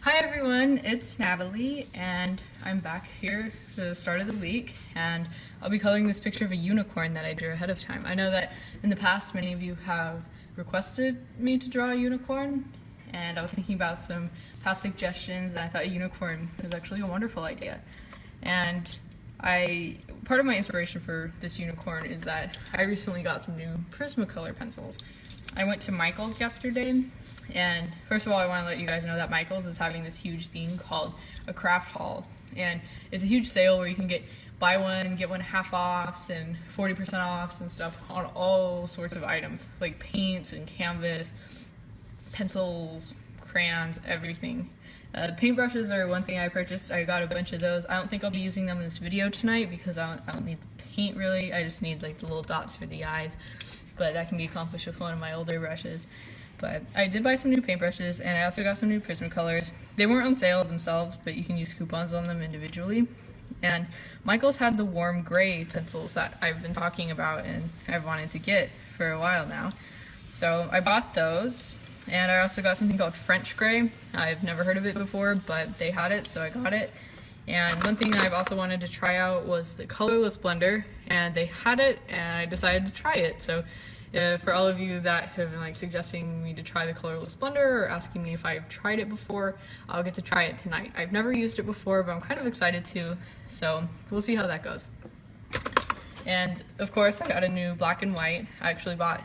Hi everyone, it's Natalie and I'm back here for the start of the week and I'll be coloring this picture of a unicorn that I drew ahead of time. I know that in the past many of you have requested me to draw a unicorn and I was thinking about some past suggestions and I thought a unicorn was actually a wonderful idea. And part of my inspiration for this unicorn is that I recently got some new Prismacolor pencils. I went to Michael's yesterday, and first of all I want to let you guys know that Michael's is having this huge thing called a craft haul, and it's a huge sale where you can buy one, get one half offs and 40% offs and stuff on all sorts of items like paints and canvas, pencils, crayons, everything. The paintbrushes are one thing I purchased. I got a bunch of those. I don't think I'll be using them in this video tonight because I don't need the paint really. I just need like the little dots for the eyes, but that can be accomplished with one of my older brushes. But I did buy some new paintbrushes and I also got some new Prismacolors. They weren't on sale themselves, but you can use coupons on them individually. And Michael's had the warm gray pencils that I've been talking about and I've wanted to get for a while now. So I bought those. And I also got something called French Gray. I've never heard of it before, but they had it, so I got it. And one thing I've also wanted to try out was the Colorless Blender, and they had it, and I decided to try it. So for all of you that have been suggesting me to try the Colorless Blender or asking me if I've tried it before, I'll get to try it tonight. I've never used it before, but I'm kind of excited to, so we'll see how that goes. And of course, I got a new black and white. I actually bought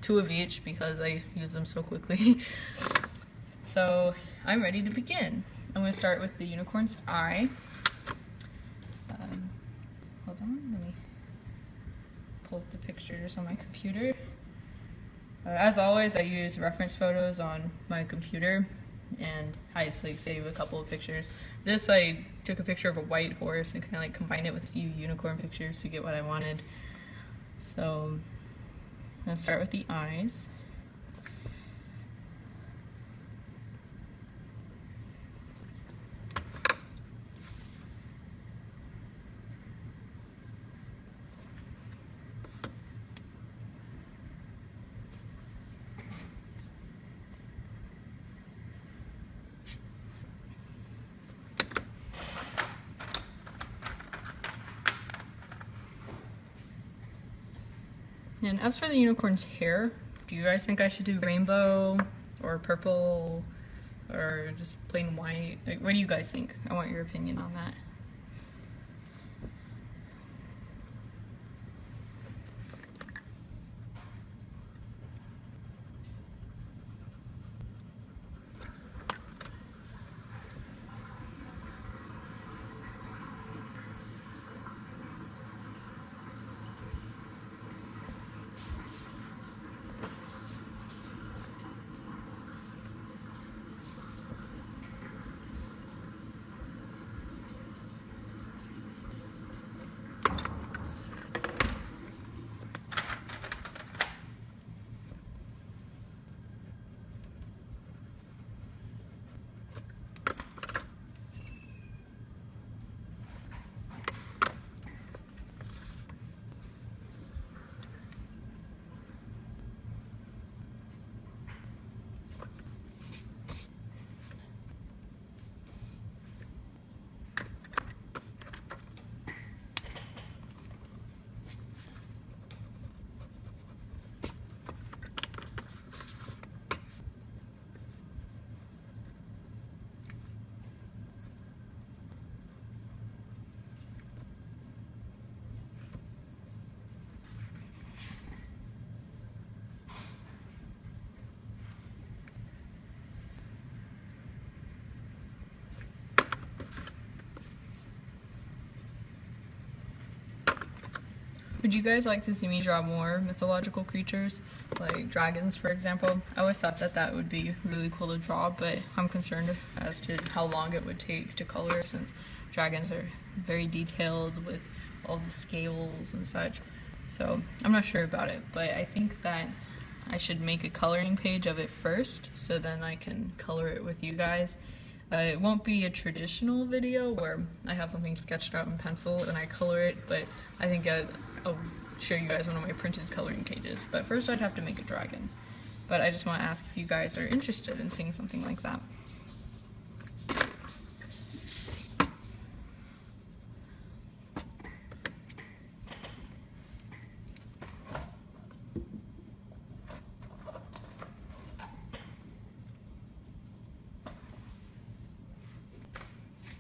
2 of each because I use them so quickly. So I'm ready to begin. I'm going to start with the unicorn's eye. Hold on, let me pull up the pictures on my computer. As always, I use reference photos on my computer and I just save a couple of pictures. This, I took a picture of a white horse and kind of combined it with a few unicorn pictures to get what I wanted. So I'm going to start with the eyes. And as for the unicorn's hair, do you guys think I should do rainbow or purple or just plain white? What do you guys think? I want your opinion on that. Would you guys like to see me draw more mythological creatures, like dragons for example? I always thought that that would be really cool to draw, but I'm concerned as to how long it would take to color since dragons are very detailed with all the scales and such. So I'm not sure about it, but I think that I should make a coloring page of it first so then I can color it with you guys. It won't be a traditional video where I have something sketched out in pencil and I color it, but I think I'll show you guys one of my printed coloring pages. But first I'd have to make a dragon. But I just want to ask if you guys are interested in seeing something like that.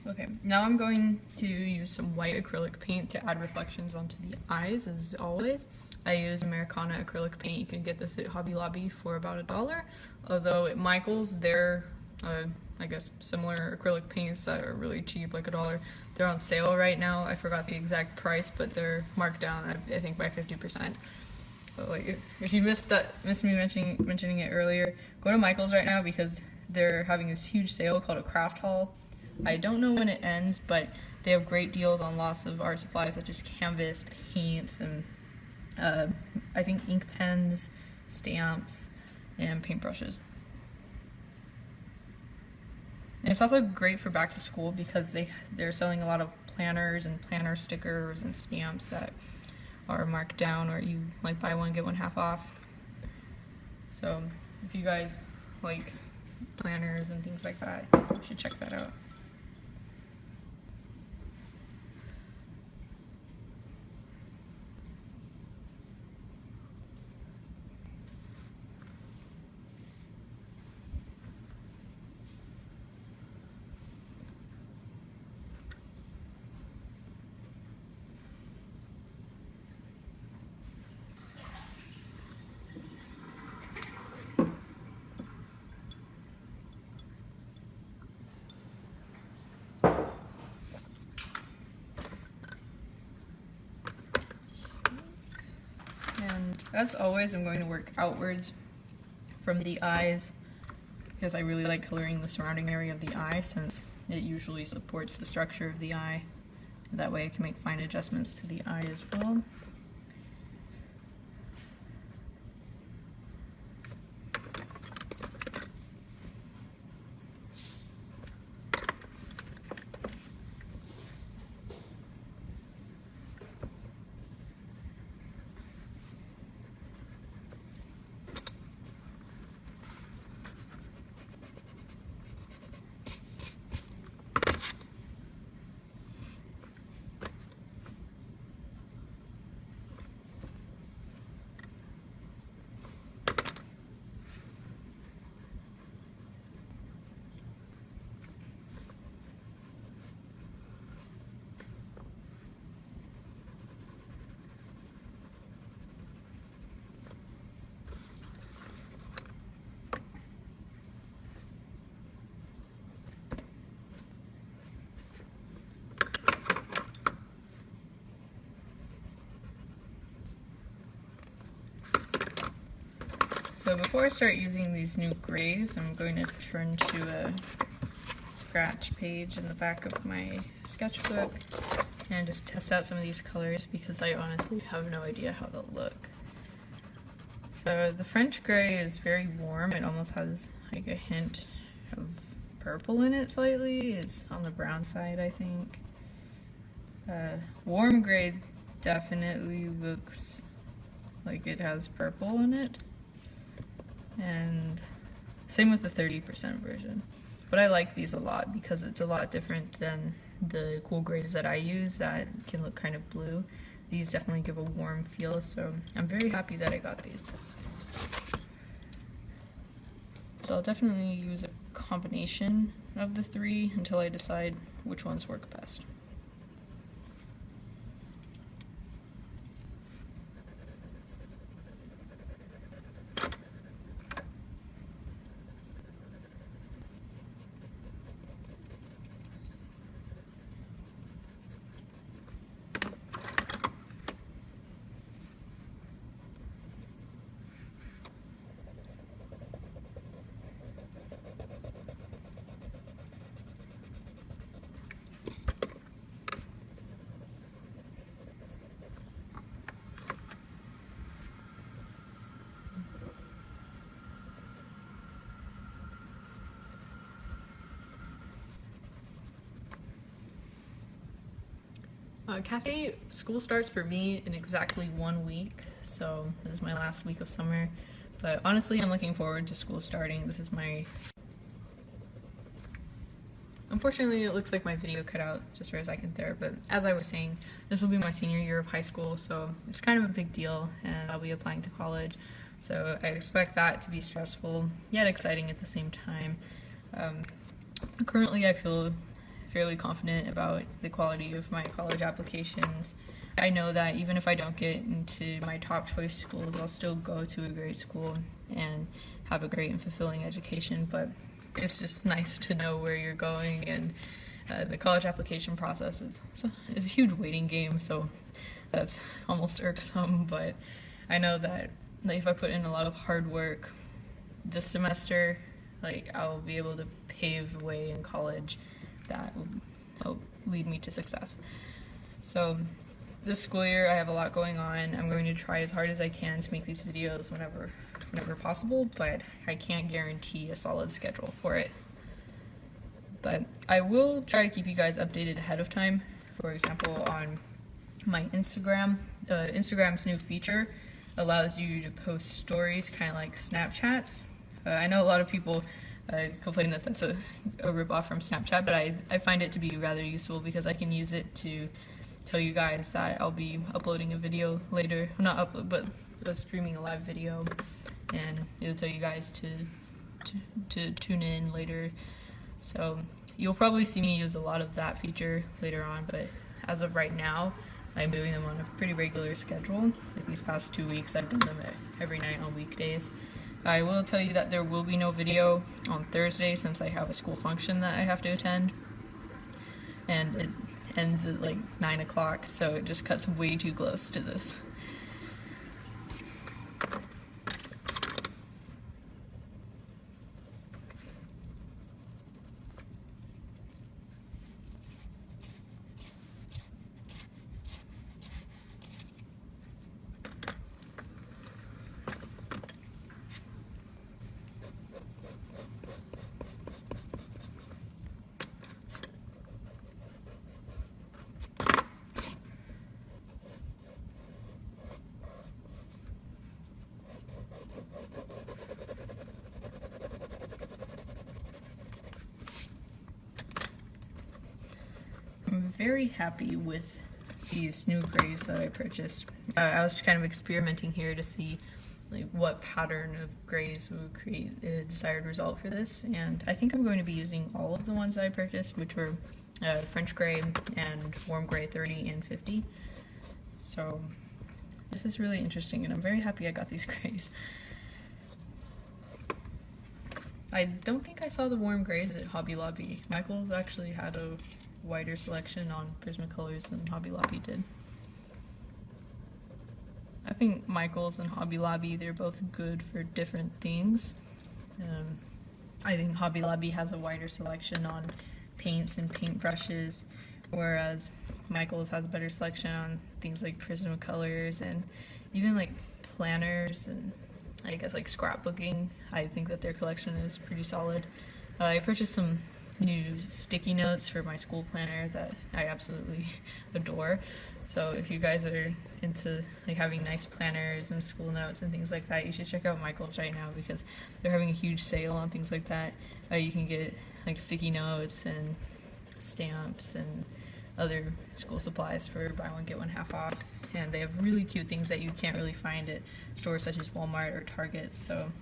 Okay, now I'm going to use some white acrylic paint to add reflections onto the eyes, as always. I use Americana acrylic paint. You can get this at Hobby Lobby for about $1, although at Michael's, they're, I guess, similar acrylic paints that are really cheap, like $1. They're on sale right now. I forgot the exact price, but they're marked down, I think, by 50%. So, like, if you missed me mentioning it earlier, go to Michael's right now because they're having this huge sale called a craft haul. I don't know when it ends, but they have great deals on lots of art supplies such as canvas, paints, and I think ink pens, stamps, and paintbrushes. And it's also great for back to school because they're selling a lot of planners and planner stickers and stamps that are marked down, or you like buy one get one half off. So if you guys like planners and things like that, you should check that out. And as always, I'm going to work outwards from the eyes because I really like coloring the surrounding area of the eye since it usually supports the structure of the eye. That way I can make fine adjustments to the eye as well. So before I start using these new grays, I'm going to turn to a scratch page in the back of my sketchbook and just test out some of these colors because I honestly have no idea how they'll look. So the French gray is very warm. It almost has like a hint of purple in it slightly. It's on the brown side, I think. Warm gray definitely looks like it has purple in it. And same with the 30% version. But I like these a lot because it's a lot different than the cool grays that I use that can look kind of blue. These definitely give a warm feel, so I'm very happy that I got these. So I'll definitely use a combination of the three until I decide which ones work best. Cafe school starts for me in exactly 1 week, so this is my last week of summer. But honestly, I'm looking forward to school starting. This is my... Unfortunately, it looks like my video cut out just for a second there, but as I was saying, this will be my senior year of high school, so it's kind of a big deal, and I'll be applying to college. So I expect that to be stressful, yet exciting at the same time. Currently, I feel fairly confident about the quality of my college applications. I know that even if I don't get into my top choice schools, I'll still go to a great school and have a great and fulfilling education, but it's just nice to know where you're going, and the college application process is a huge waiting game, so that's almost irksome, but I know that like, if I put in a lot of hard work this semester, like I'll be able to pave the way in college that will help lead me to success. So this school year I have a lot going on. I'm going to try as hard as I can to make these videos whenever possible, but I can't guarantee a solid schedule for it. But I will try to keep you guys updated ahead of time. For example, on my Instagram, Instagram's new feature allows you to post stories kind of like Snapchats. I know a lot of people complain that that's a ripoff from Snapchat, but I find it to be rather useful because I can use it to tell you guys that I'll be uploading a video later. Not upload, but streaming a live video, and it'll tell you guys to tune in later. So you'll probably see me use a lot of that feature later on, but as of right now, I'm doing them on a pretty regular schedule. Like these past 2 weeks, I've done them every night on weekdays. I will tell you that there will be no video on Thursday since I have a school function that I have to attend, and it ends at like 9 o'clock, so it just cuts way too close to this. I'm very happy with these new grays that I purchased. I was kind of experimenting here to see like what pattern of grays would create a desired result for this, and I think I'm going to be using all of the ones I purchased, which were French gray and warm gray 30 and 50. So this is really interesting, and I'm very happy I got these grays. I don't think I saw the warm grays at Hobby Lobby. Michael's actually had a wider selection on Prismacolors than Hobby Lobby did. I think Michael's and Hobby Lobby, they're both good for different things. I think Hobby Lobby has a wider selection on paints and paintbrushes, whereas Michael's has a better selection on things like Prismacolors and even like planners and I guess like scrapbooking. I think that their collection is pretty solid. I purchased some new sticky notes for my school planner that I absolutely adore. So if you guys are into like having nice planners and school notes and things like that, you should check out Michael's right now because they're having a huge sale on things like that. You can get like sticky notes and stamps and other school supplies for buy one get one half off, and they have really cute things that you can't really find at stores such as Walmart or Target, so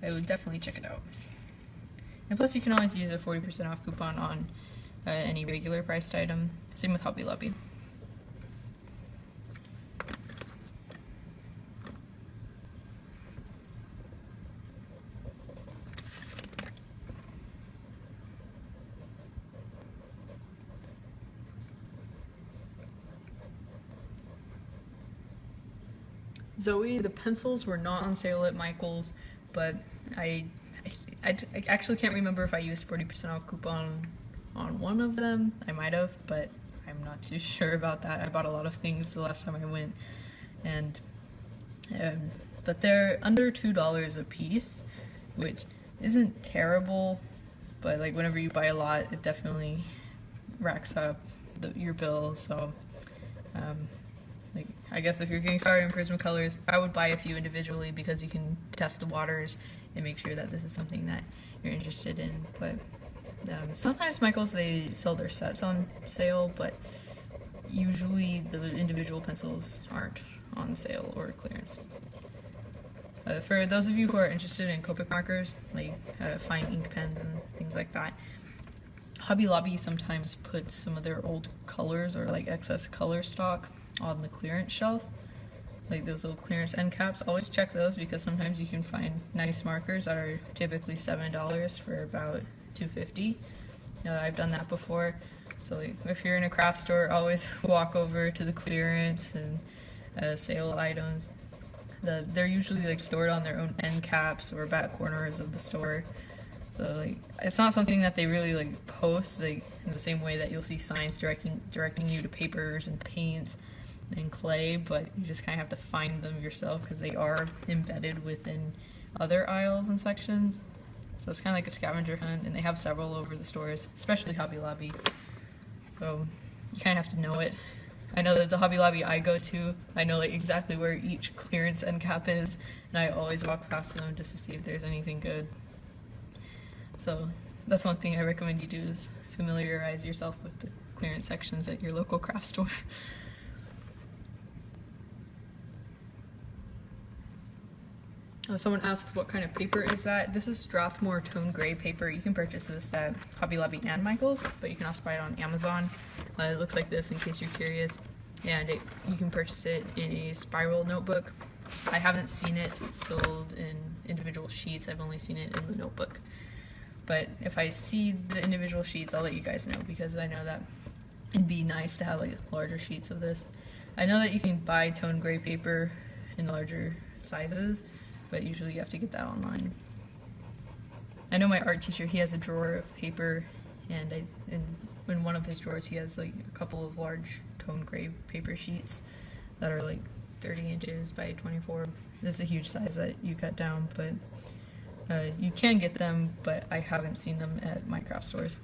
I would definitely check it out. And plus you can always use a 40% off coupon on any regular priced item. Same with Hobby Lobby. Zoe, the pencils were not on sale at Michael's, but I actually can't remember if I used 40% off coupon on one of them. I might have, but I'm not too sure about that. I bought a lot of things the last time I went, and but they're under $2 a piece, which isn't terrible, but like whenever you buy a lot, it definitely racks up your bill. So like I guess if you're getting started in Prismacolors, I would buy a few individually because you can test the waters and make sure that this is something that you're interested in. But sometimes Michael's, they sell their sets on sale, but usually the individual pencils aren't on sale or clearance. For those of you who are interested in Copic markers, like fine ink pens and things like that, Hobby Lobby sometimes puts some of their old colors or like excess color stock on the clearance shelf, like those little clearance end caps. Always check those because sometimes you can find nice markers that are typically $7 for about $2.50. I've done that before. So like, if you're in a craft store, always walk over to the clearance and sale items. They're usually like stored on their own end caps or back corners of the store. So like, it's not something that they really like post like in the same way that you'll see signs directing you to papers and paints and clay, but you just kind of have to find them yourself because they are embedded within other aisles and sections. So it's kind of like a scavenger hunt, and they have several over the stores, especially Hobby Lobby. So you kind of have to know it. I know that the Hobby Lobby I go to, I know like exactly where each clearance end cap is, and I always walk past them just to see if there's anything good. So that's one thing I recommend you do, is familiarize yourself with the clearance sections at your local craft store. Someone asked what kind of paper is that. This is Strathmore Tone Gray paper. You can purchase this at Hobby Lobby and Michael's, but you can also buy it on Amazon. It looks like this in case you're curious, and you can purchase it in a spiral notebook. I haven't seen it sold in individual sheets. I've only seen it in the notebook. But if I see the individual sheets, I'll let you guys know, because I know that it'd be nice to have like larger sheets of this. I know that you can buy tone gray paper in larger sizes, but usually you have to get that online. I know my art teacher, he has a drawer of paper, and in one of his drawers he has like a couple of large tone gray paper sheets that are like 30 inches by 24. This is a huge size that you cut down, but you can get them, but I haven't seen them at my craft stores.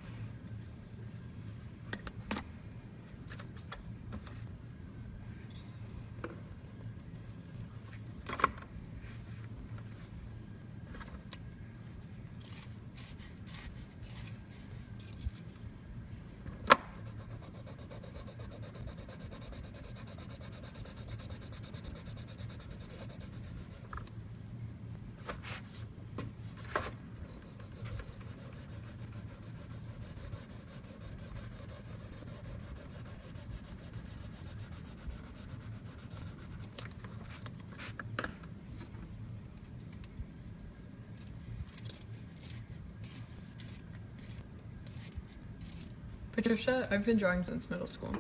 Patricia, I've been drawing since middle school.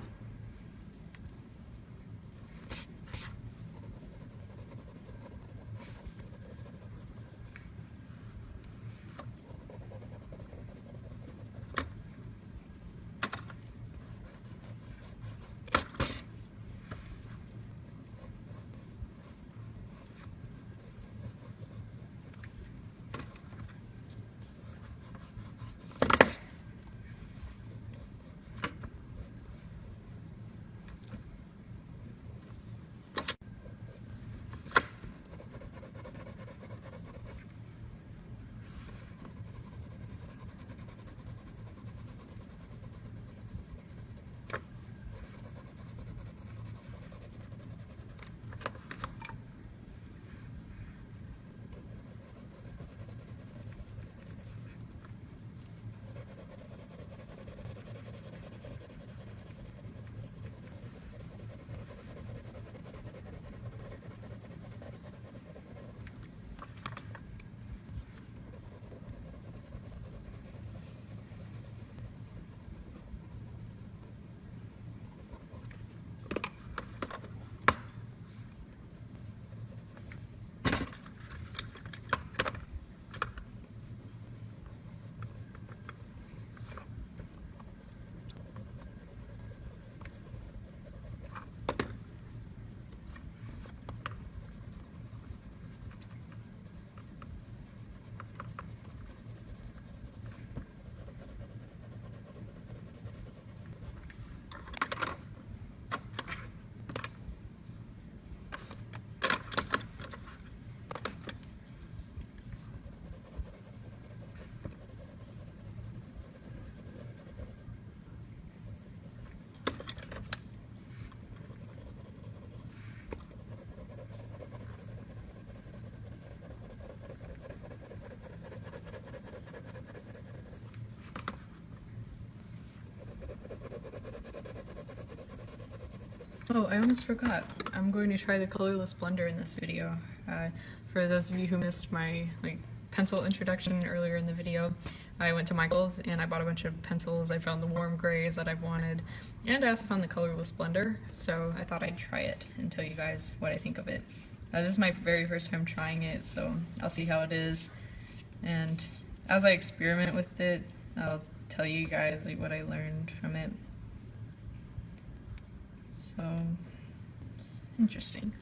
Oh, I almost forgot. I'm going to try the Colorless Blender in this video. For those of you who missed my pencil introduction earlier in the video, I went to Michael's and I bought a bunch of pencils. I found the warm grays that I've wanted, and I also found the Colorless Blender, so I thought I'd try it and tell you guys what I think of it. This is my very first time trying it, so I'll see how it is, and as I experiment with it, I'll tell you guys what I learned from it. So, it's interesting.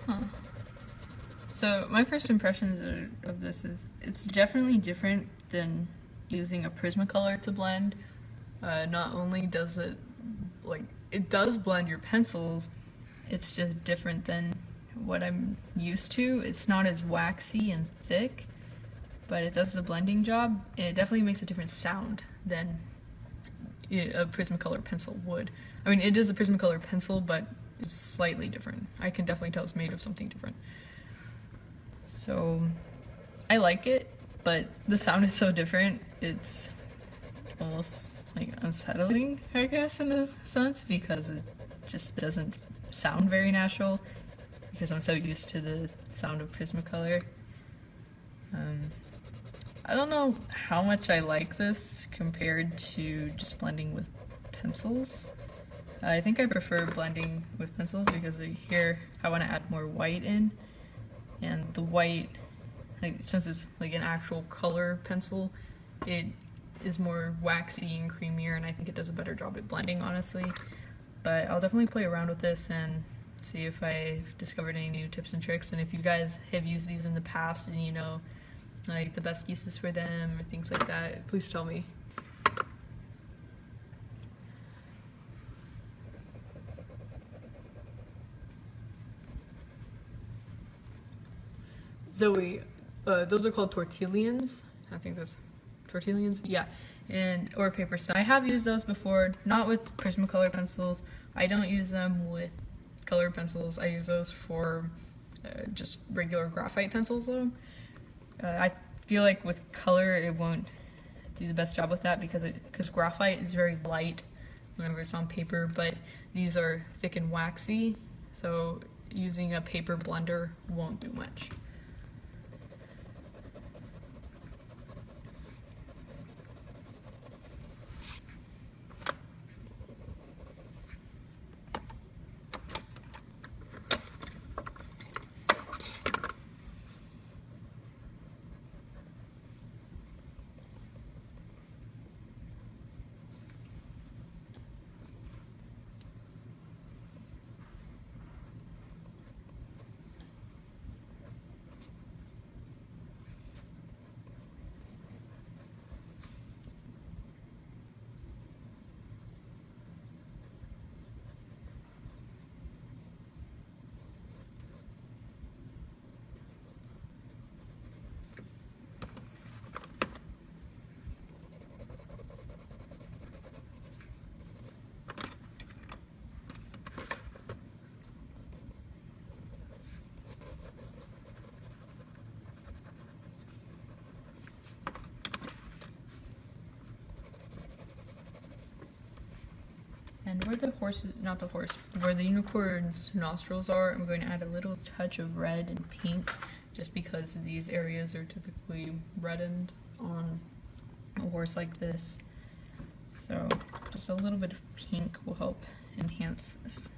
Huh. So my first impressions of this is it's definitely different than using a Prismacolor to blend. Not only does it, it does blend your pencils, it's just different than what I'm used to. It's not as waxy and thick, but it does the blending job, and it definitely makes a different sound than a Prismacolor pencil would. I mean, it is a Prismacolor pencil, but it's slightly different. I can definitely tell it's made of something different. So I like it, but the sound is so different, it's almost unsettling, I guess, in a sense, because it just doesn't sound very natural, because I'm so used to the sound of Prismacolor. I don't know how much I like this compared to just blending with pencils. I think I prefer blending with pencils because here I want to add more white in, and the white, since it's an actual color pencil, it is more waxy and creamier, and I think it does a better job at blending, honestly. But I'll definitely play around with this and see if I've discovered any new tips and tricks, and if you guys have used these in the past and you know the best uses for them or things like that, please tell me. Zoe, those are called tortillions. I think that's tortillions, yeah, or paper stone. I have used those before, not with Prismacolor pencils. I don't use them with color pencils. I use those for just regular graphite pencils though. I feel like with color it won't do the best job with that because graphite is very light whenever it's on paper, but these are thick and waxy, so using a paper blender won't do much. And where the unicorn's nostrils are, I'm going to add a little touch of red and pink, just because these areas are typically reddened on a horse like this. So just a little bit of pink will help enhance this.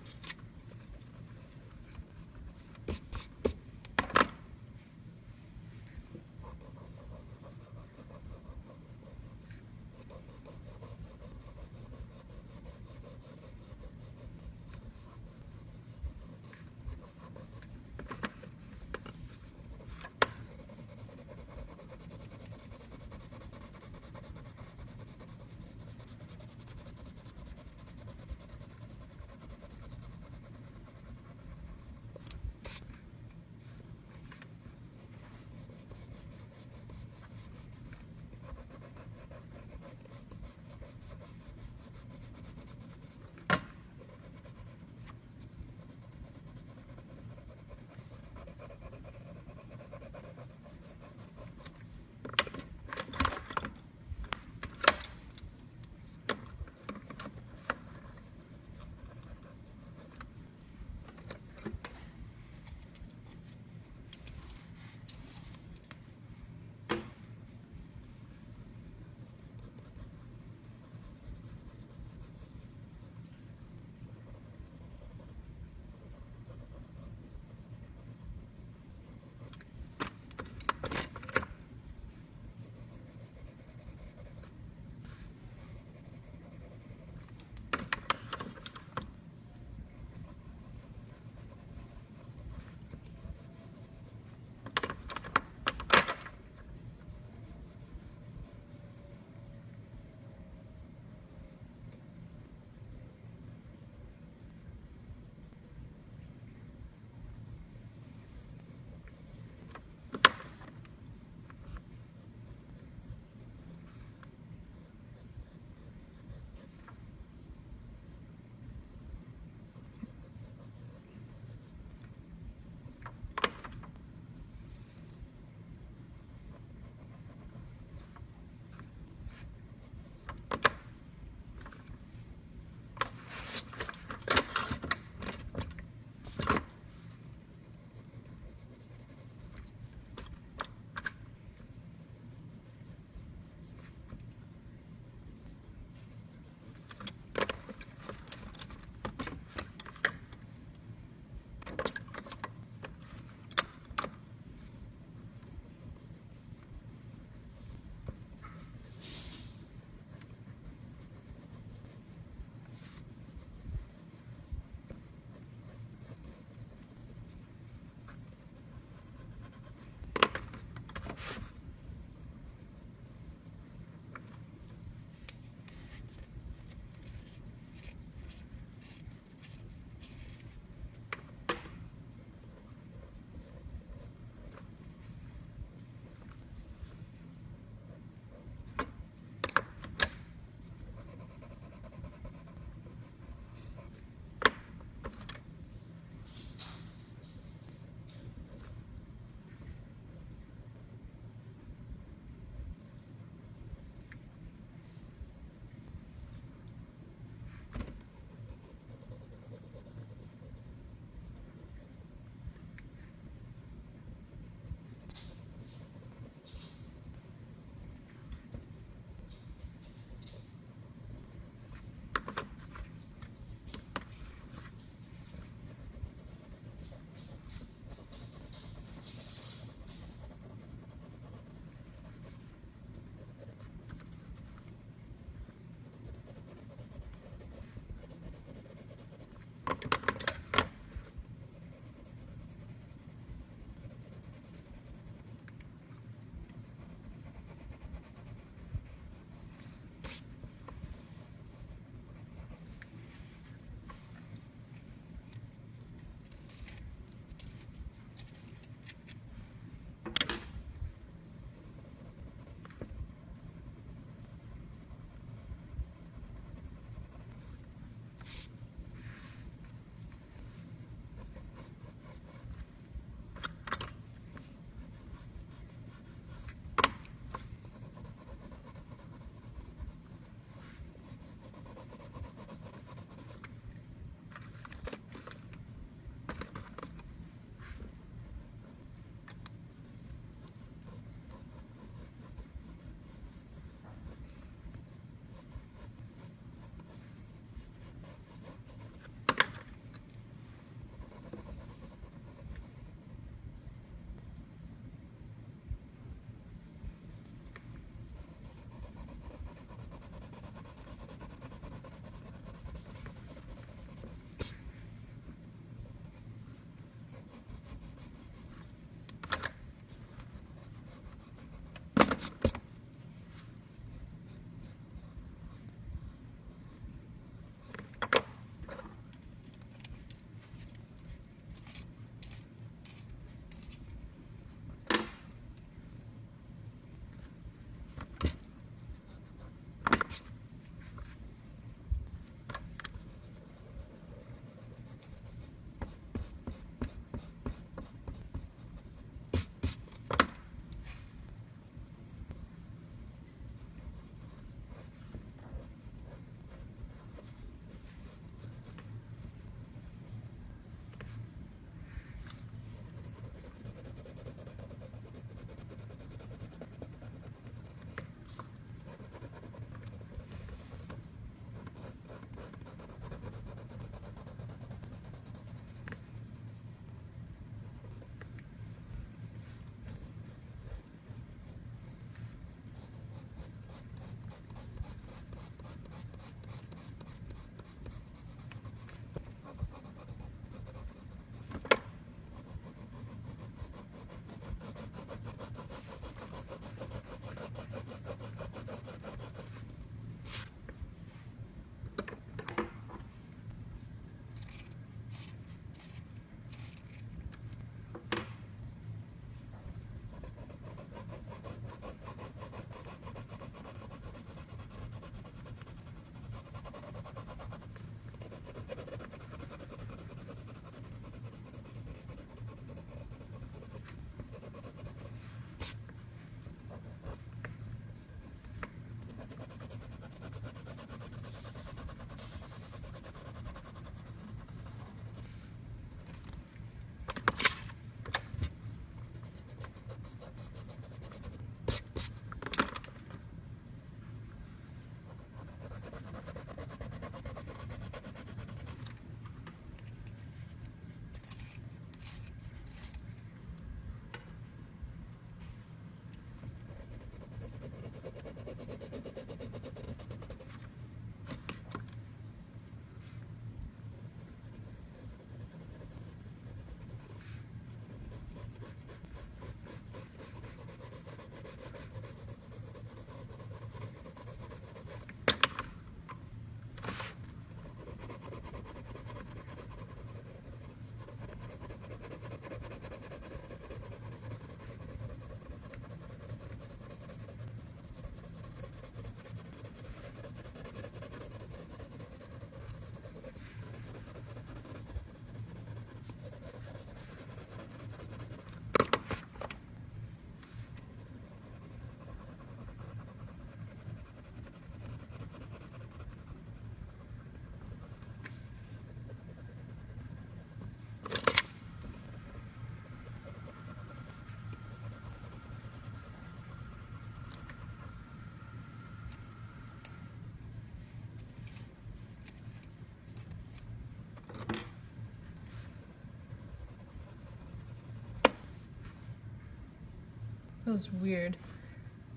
That was weird.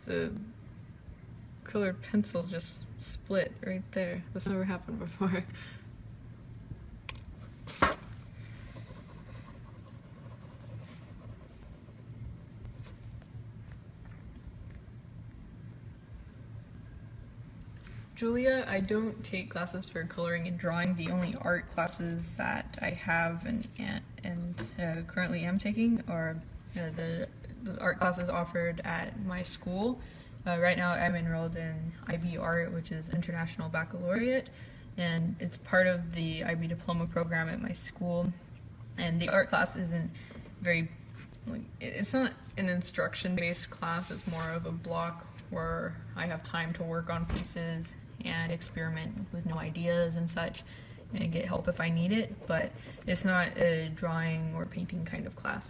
The colored pencil just split right there. That's never happened before. Julia, I don't take classes for coloring and drawing. The only art classes that I have and currently am taking are the art classes offered at my school. Right now I'm enrolled in IB Art, which is International Baccalaureate, and it's part of the IB Diploma program at my school. And the art class isn't very, it's not an instruction-based class, it's more of a block where I have time to work on pieces and experiment with new ideas and such and get help if I need it, but it's not a drawing or painting kind of class.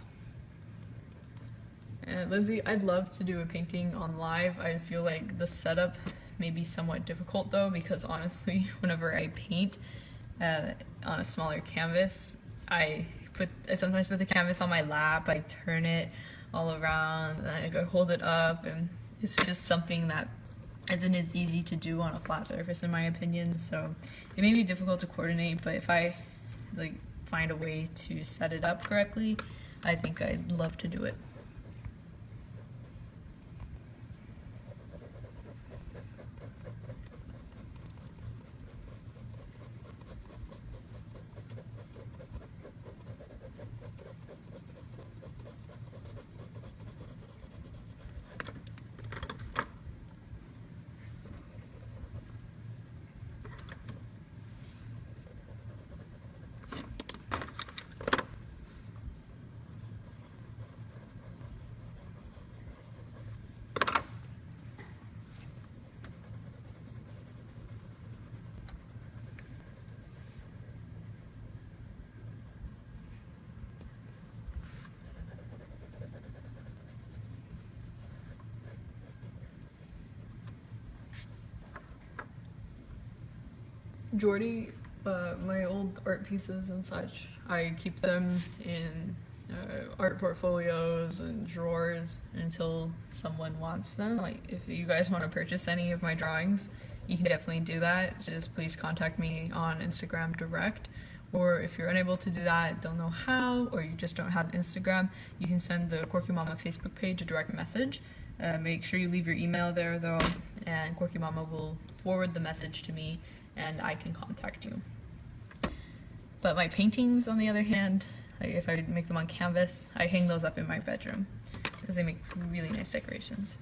Lindsay, I'd love to do a painting on live. I feel like the setup may be somewhat difficult though, because honestly, whenever I paint on a smaller canvas, I sometimes put the canvas on my lap, I turn it all around, and I go hold it up, and it's just something that isn't as easy to do on a flat surface in my opinion, so it may be difficult to coordinate, but if I find a way to set it up correctly, I think I'd love to do it. Jordy, my old art pieces and such, I keep them in art portfolios and drawers until someone wants them. Like, if you guys want to purchase any of my drawings, you can definitely do that. Just please contact me on Instagram direct. Or if you're unable to do that, don't know how, or you just don't have Instagram, you can send the Quirky Mama Facebook page a direct message. Make sure you leave your email there though, and Quirky Mama will forward the message to me and I can contact you. But my paintings, on the other hand, like if I make them on canvas, I hang those up in my bedroom because they make really nice decorations.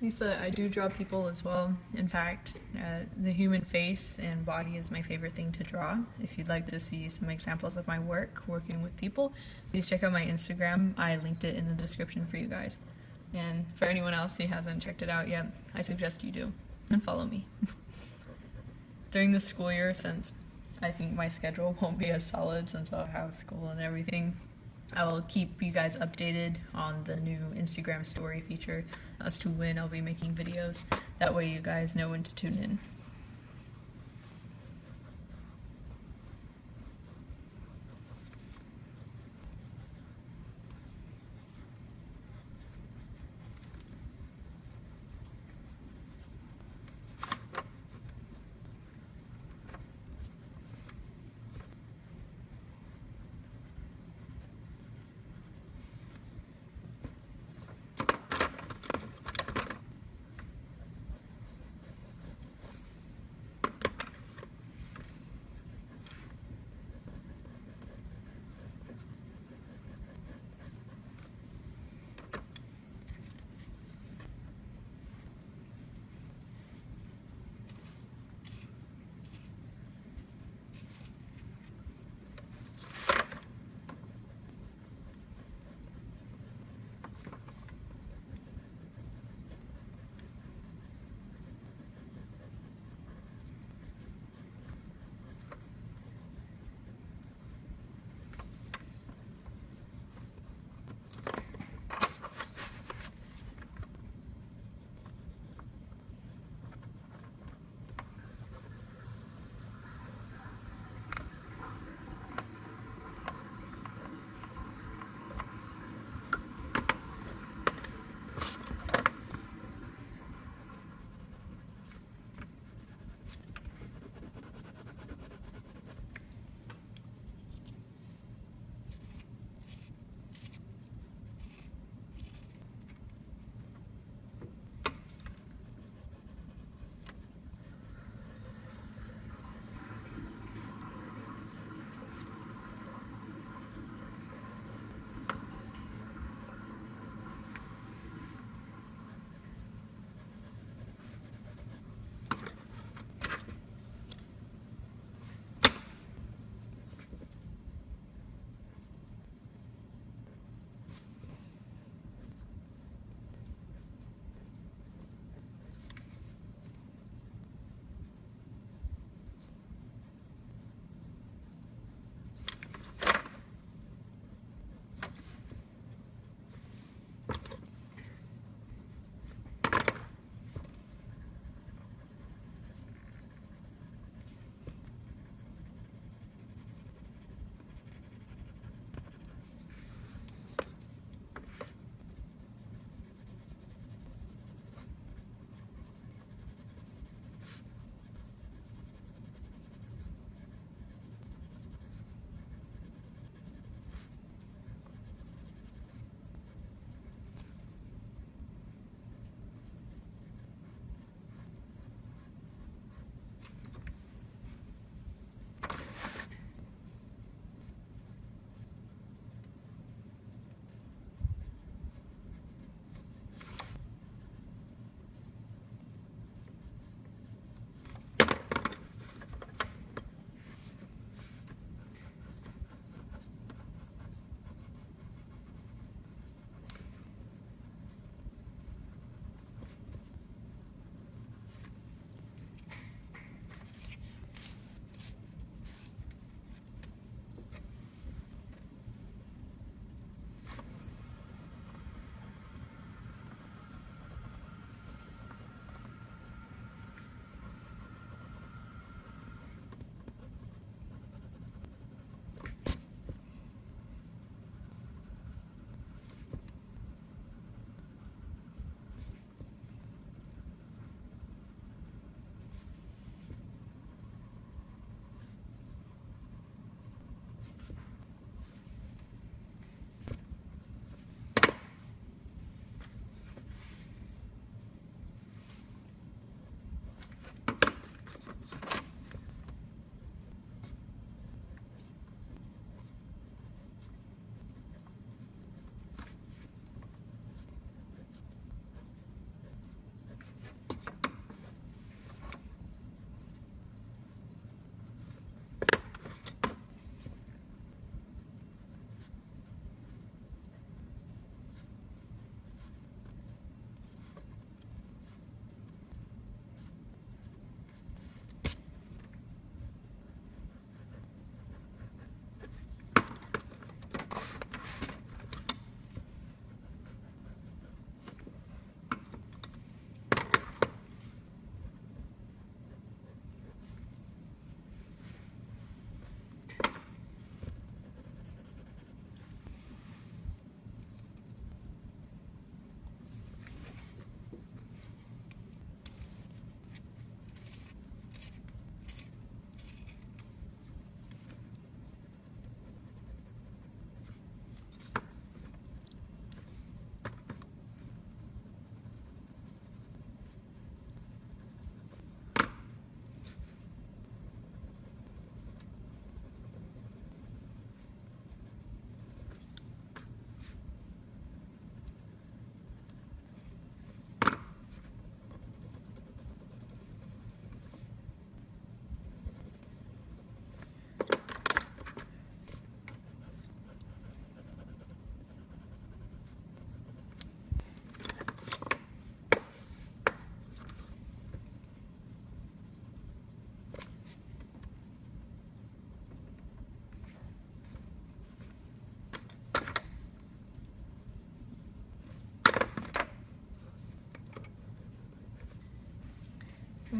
Lisa, I do draw people as well. In fact, the human face and body is my favorite thing to draw. If you'd like to see some examples of my work working with people, please check out my Instagram. I linked it in the description for you guys. And for anyone else who hasn't checked it out yet, I suggest you do. And follow me. During the school year, since I think my schedule won't be as solid since I'll have school and everything, I will keep you guys updated on the new Instagram story feature as to when I'll be making videos. That way you guys know when to tune in.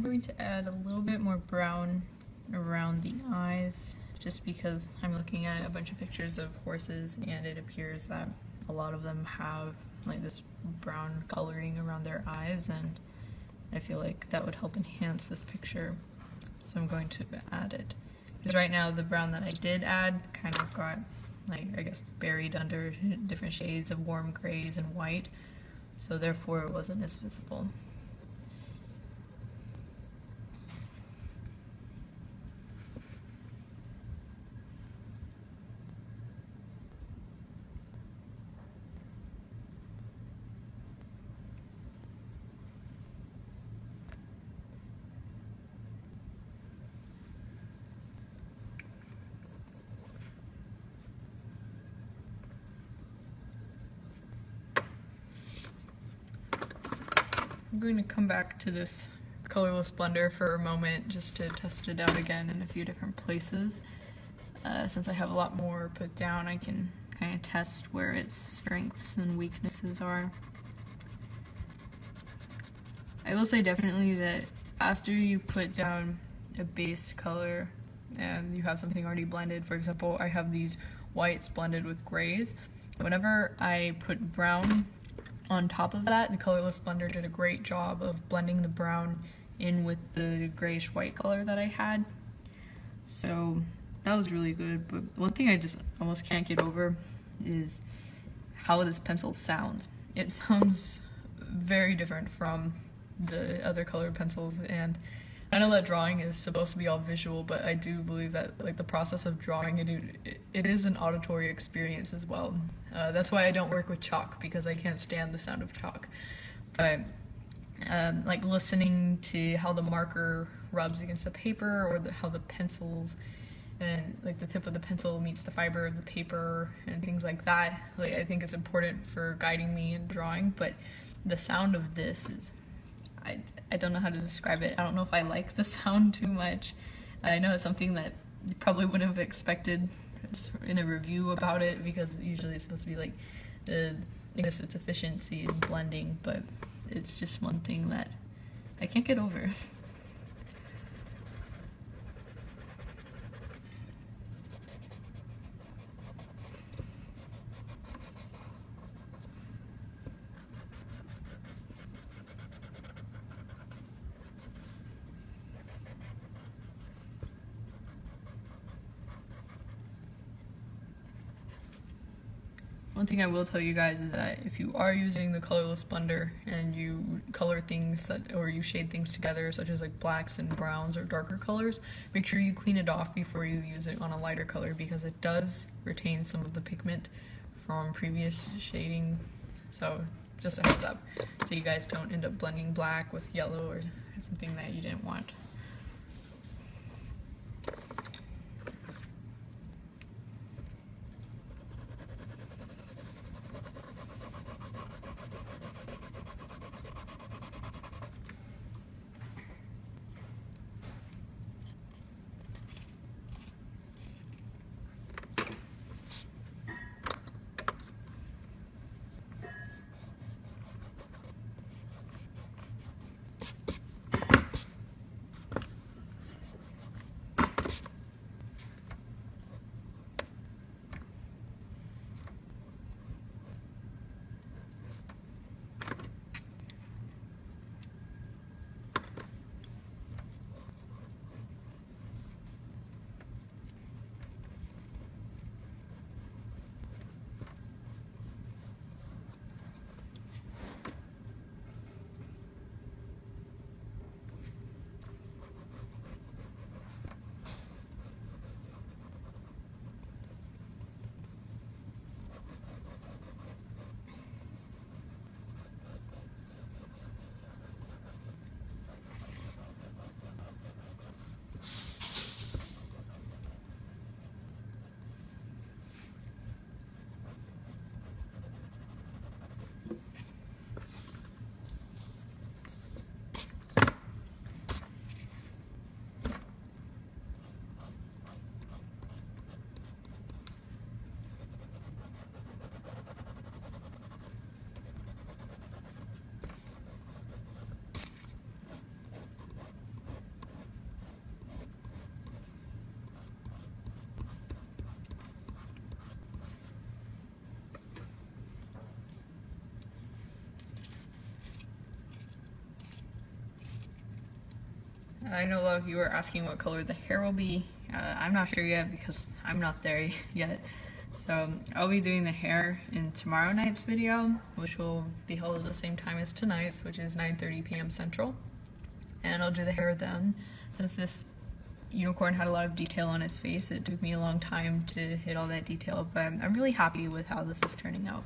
going to add a little bit more brown around the eyes, just because I'm looking at a bunch of pictures of horses and it appears that a lot of them have like this brown coloring around their eyes, and I feel like that would help enhance this picture, so I'm going to add it. Because right now the brown that I did add kind of got, like, I guess, buried under different shades of warm grays and white, so therefore it wasn't as visible. I'm going to come back to this Colorless Blender for a moment just to test it out again in a few different places. Since I have a lot more put down, I can kind of test where its strengths and weaknesses are. I will say definitely that after you put down a base color and you have something already blended, for example, I have these whites blended with grays. Whenever I put brown on top of that, the Colorless Blender did a great job of blending the brown in with the grayish white color that I had. So that was really good, but one thing I just almost can't get over is how this pencil sounds. It sounds very different from the other colored pencils, and I know that drawing is supposed to be all visual, but I do believe that like the process of drawing it is an auditory experience as well. That's why I don't work with chalk, because I can't stand the sound of chalk. But like listening to how the marker rubs against the paper, or how the pencils and like the tip of the pencil meets the fiber of the paper and things like that, like I think it's important for guiding me in drawing. But the sound of this is, I don't know how to describe it. I don't know if I like the sound too much. I know it's something that you probably wouldn't have expected in a review about it, because usually it's supposed to be like I guess its efficiency in blending, but it's just one thing that I can't get over. One thing I will tell you guys is that if you are using the Colorless Blender and you color things or you shade things together, such as like blacks and browns or darker colors, make sure you clean it off before you use it on a lighter color, because it does retain some of the pigment from previous shading. So just a heads up, so you guys don't end up blending black with yellow or something that you didn't want. I know a lot of you are asking what color the hair will be. I'm not sure yet because I'm not there yet. So I'll be doing the hair in tomorrow night's video, which will be held at the same time as tonight's, which is 9:30 p.m. Central. And I'll do the hair then. Since this unicorn had a lot of detail on his face, it took me a long time to hit all that detail, but I'm really happy with how this is turning out.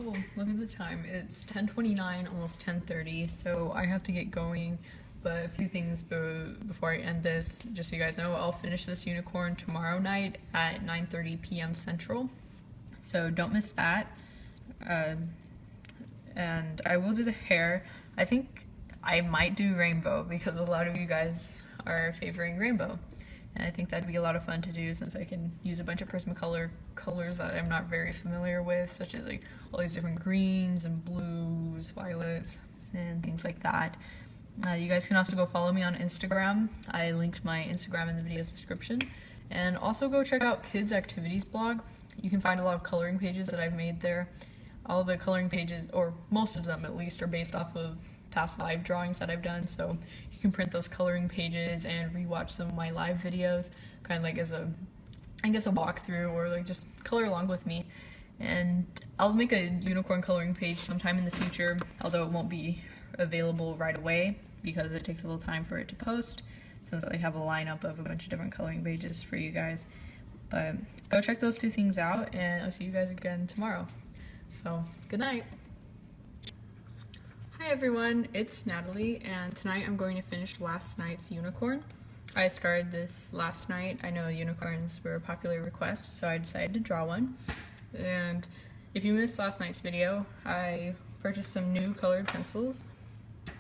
Oh, look at the time. It's 10:29, almost 10:30, so I have to get going. But a few things before I end this, just so you guys know, I'll finish this unicorn tomorrow night at 9:30 p.m. Central. So don't miss that. And I will do the hair. I think I might do rainbow because a lot of you guys are favoring rainbow. And I think that'd be a lot of fun to do since I can use a bunch of Prismacolor colors that I'm not very familiar with, such as like all these different greens and blues, violets, and things like that. You guys can also go follow me on Instagram. I linked my Instagram in the video's description. And also go check out Kids Activities blog. You can find a lot of coloring pages that I've made there. All the coloring pages, or most of them at least, are based off of past live drawings that I've done, so you can print those coloring pages and rewatch some of my live videos, kind of like as a, I guess, a walkthrough, or like just color along with me. And I'll make a unicorn coloring page sometime in the future, although it won't be available right away because it takes a little time for it to post, since I have a lineup of a bunch of different coloring pages for you guys. But go check those two things out, and I'll see you guys again tomorrow. So, good night. Hi everyone, it's Natalie, and tonight I'm going to finish last night's unicorn. I started this last night. I know unicorns were a popular request, so I decided to draw one. And if you missed last night's video, I purchased some new colored pencils.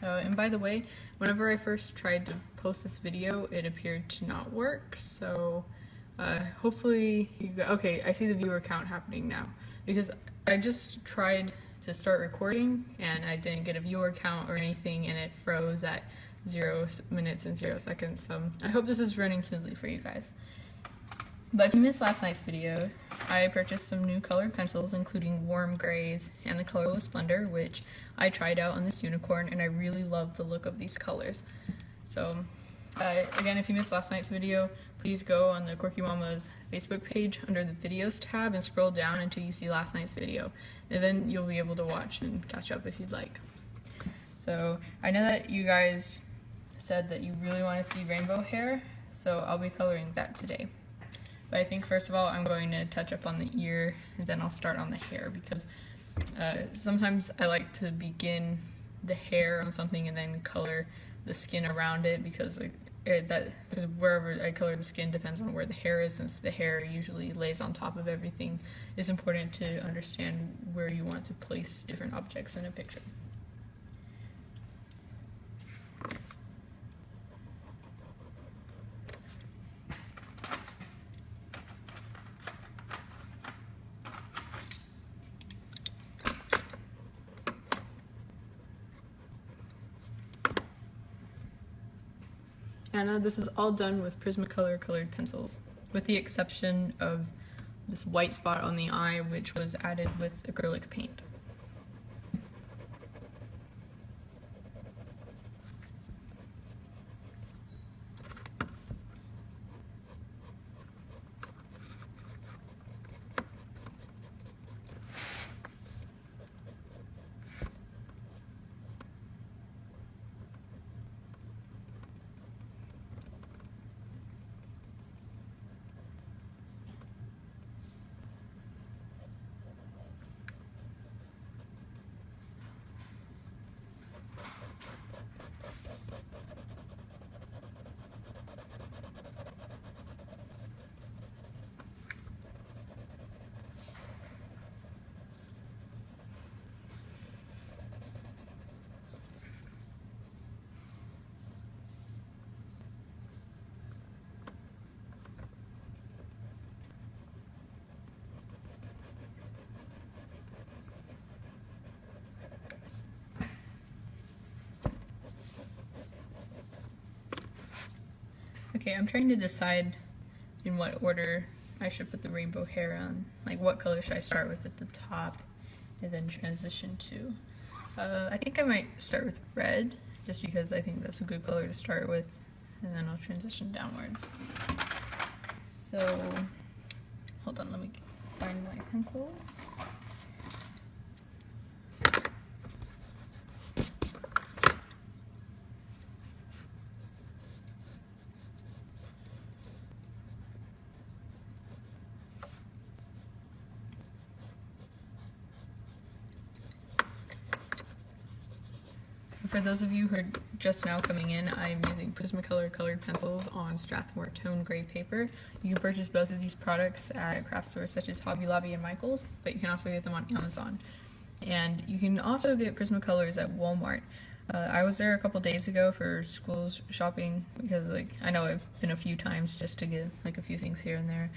And by the way, whenever I first tried to post this video, it appeared to not work, so hopefully okay, I see the viewer count happening now, because I just tried to start recording and I didn't get a viewer count or anything, and it froze at 0 minutes and 0 seconds, so I hope this is running smoothly for you guys. But if you missed last night's video, I purchased some new colored pencils, including warm grays and the Colorless Blender, which I tried out on this unicorn, and I really love the look of these colors. So again, if you missed last night's video, please go on the Quirky Mama's Facebook page under the videos tab and scroll down until you see last night's video, and then you'll be able to watch and catch up if you'd like. So I know that you guys said that you really want to see rainbow hair, so I'll be coloring that today. But I think first of all I'm going to touch up on the ear, and then I'll start on the hair, because sometimes I like to begin the hair on something and then color the skin around it, because because wherever I color the skin depends on where the hair is. Since the hair usually lays on top of everything, it's important to understand where you want to place different objects in a picture. And this is all done with Prismacolor colored pencils, with the exception of this white spot on the eye, which was added with acrylic paint. Okay, I'm trying to decide in what order I should put the rainbow hair on. Like, what color should I start with at the top and then transition to? I think I might start with red, just because I think that's a good color to start with, and then I'll transition downwards. So, hold on, let me find my pencils. for those of you who are just now coming in, I'm using Prismacolor colored pencils on Strathmore Tone Gray paper. You can purchase both of these products at craft stores such as Hobby Lobby and Michael's, but you can also get them on Amazon. And you can also get Prismacolors at Walmart. I was there a couple days ago for school shopping because, like, I know I've been a few times just to get like a few things here and there.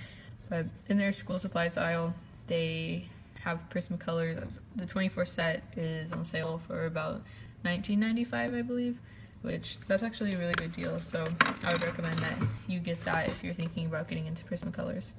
But in their school supplies aisle, they have Prismacolor. The 24 set is on sale for about $19.95, I believe, which that's actually a really good deal. So I would recommend that you get that if you're thinking about getting into Prismacolors.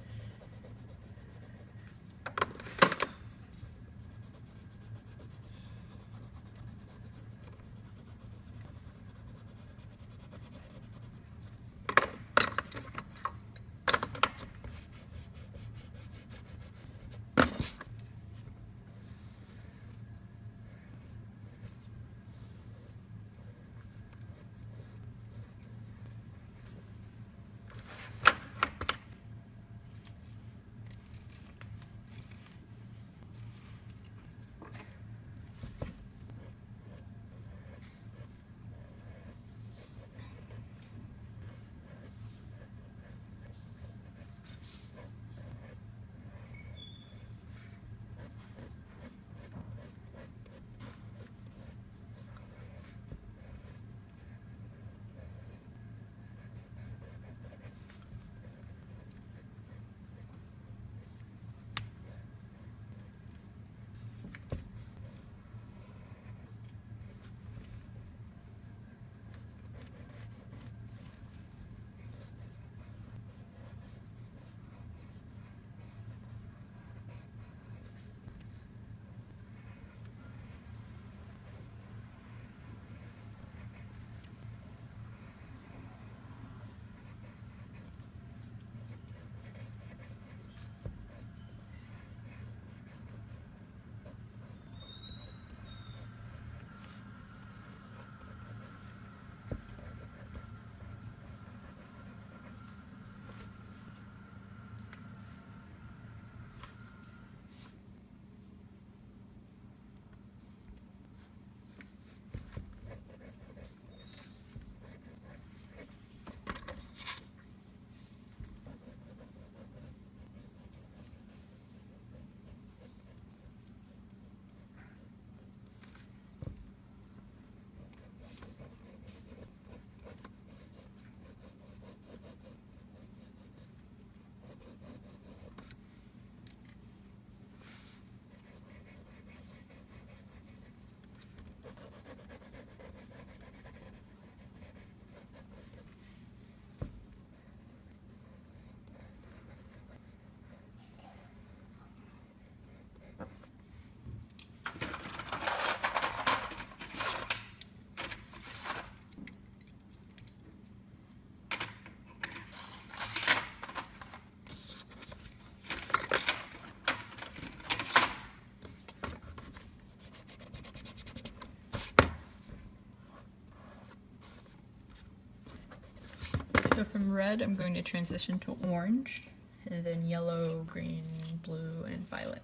So from red, I'm going to transition to orange, and then yellow, green, blue, and violet.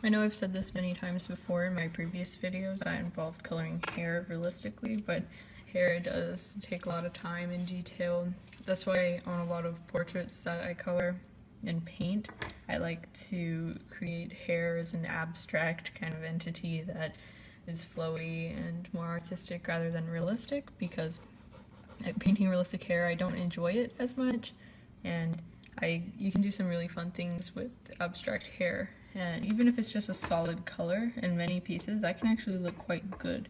I know I've said this many times before in my previous videos that involved coloring hair realistically, but hair does take a lot of time and detail. That's why on a lot of portraits that I color and paint, I like to create hair as an abstract kind of entity that is flowy and more artistic rather than realistic, because painting realistic hair, I don't enjoy it as much, and you can do some really fun things with abstract hair, and even if it's just a solid color in many pieces, that can actually look quite good.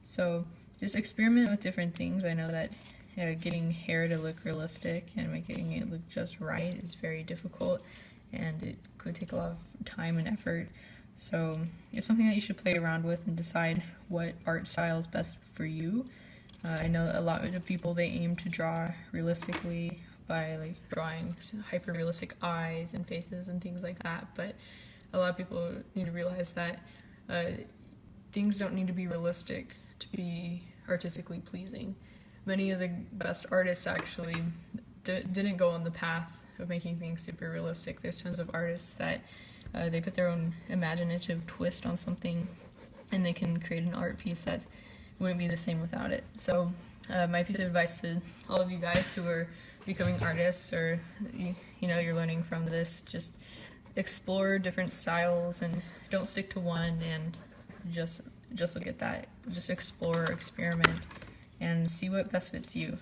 So just experiment with different things. I know that getting hair to look realistic and making it look just right is very difficult, and it could take a lot of time and effort. So it's something that you should play around with and decide what art style is best for you. I know a lot of people, they aim to draw realistically by like drawing hyper-realistic eyes and faces and things like that, but a lot of people need to realize that things don't need to be realistic to be artistically pleasing. Many of the best artists actually didn't go on the path of making things super realistic. There's tons of artists that they put their own imaginative twist on something, and they can create an art piece that wouldn't be the same without it. So my piece of advice to all of you guys who are becoming artists, or you're learning from this, just explore different styles and don't stick to one, and just look at that. Just explore, experiment, and see what best fits you.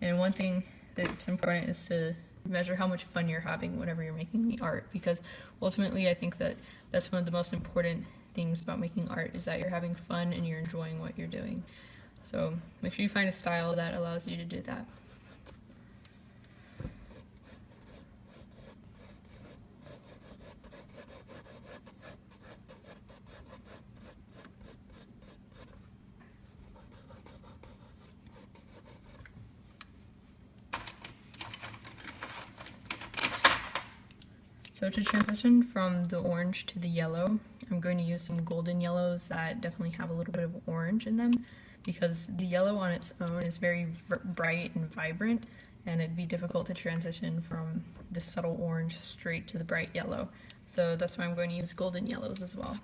And one thing that's important is to measure how much fun you're having whenever you're making the art, because ultimately I think that that's one of the most important things about making art, is that you're having fun and you're enjoying what you're doing. So make sure you find a style that allows you to do that. So to transition from the orange to the yellow, I'm going to use some golden yellows that definitely have a little bit of orange in them, because the yellow on its own is very bright and vibrant, and it'd be difficult to transition from the subtle orange straight to the bright yellow. So that's why I'm going to use golden yellows as well.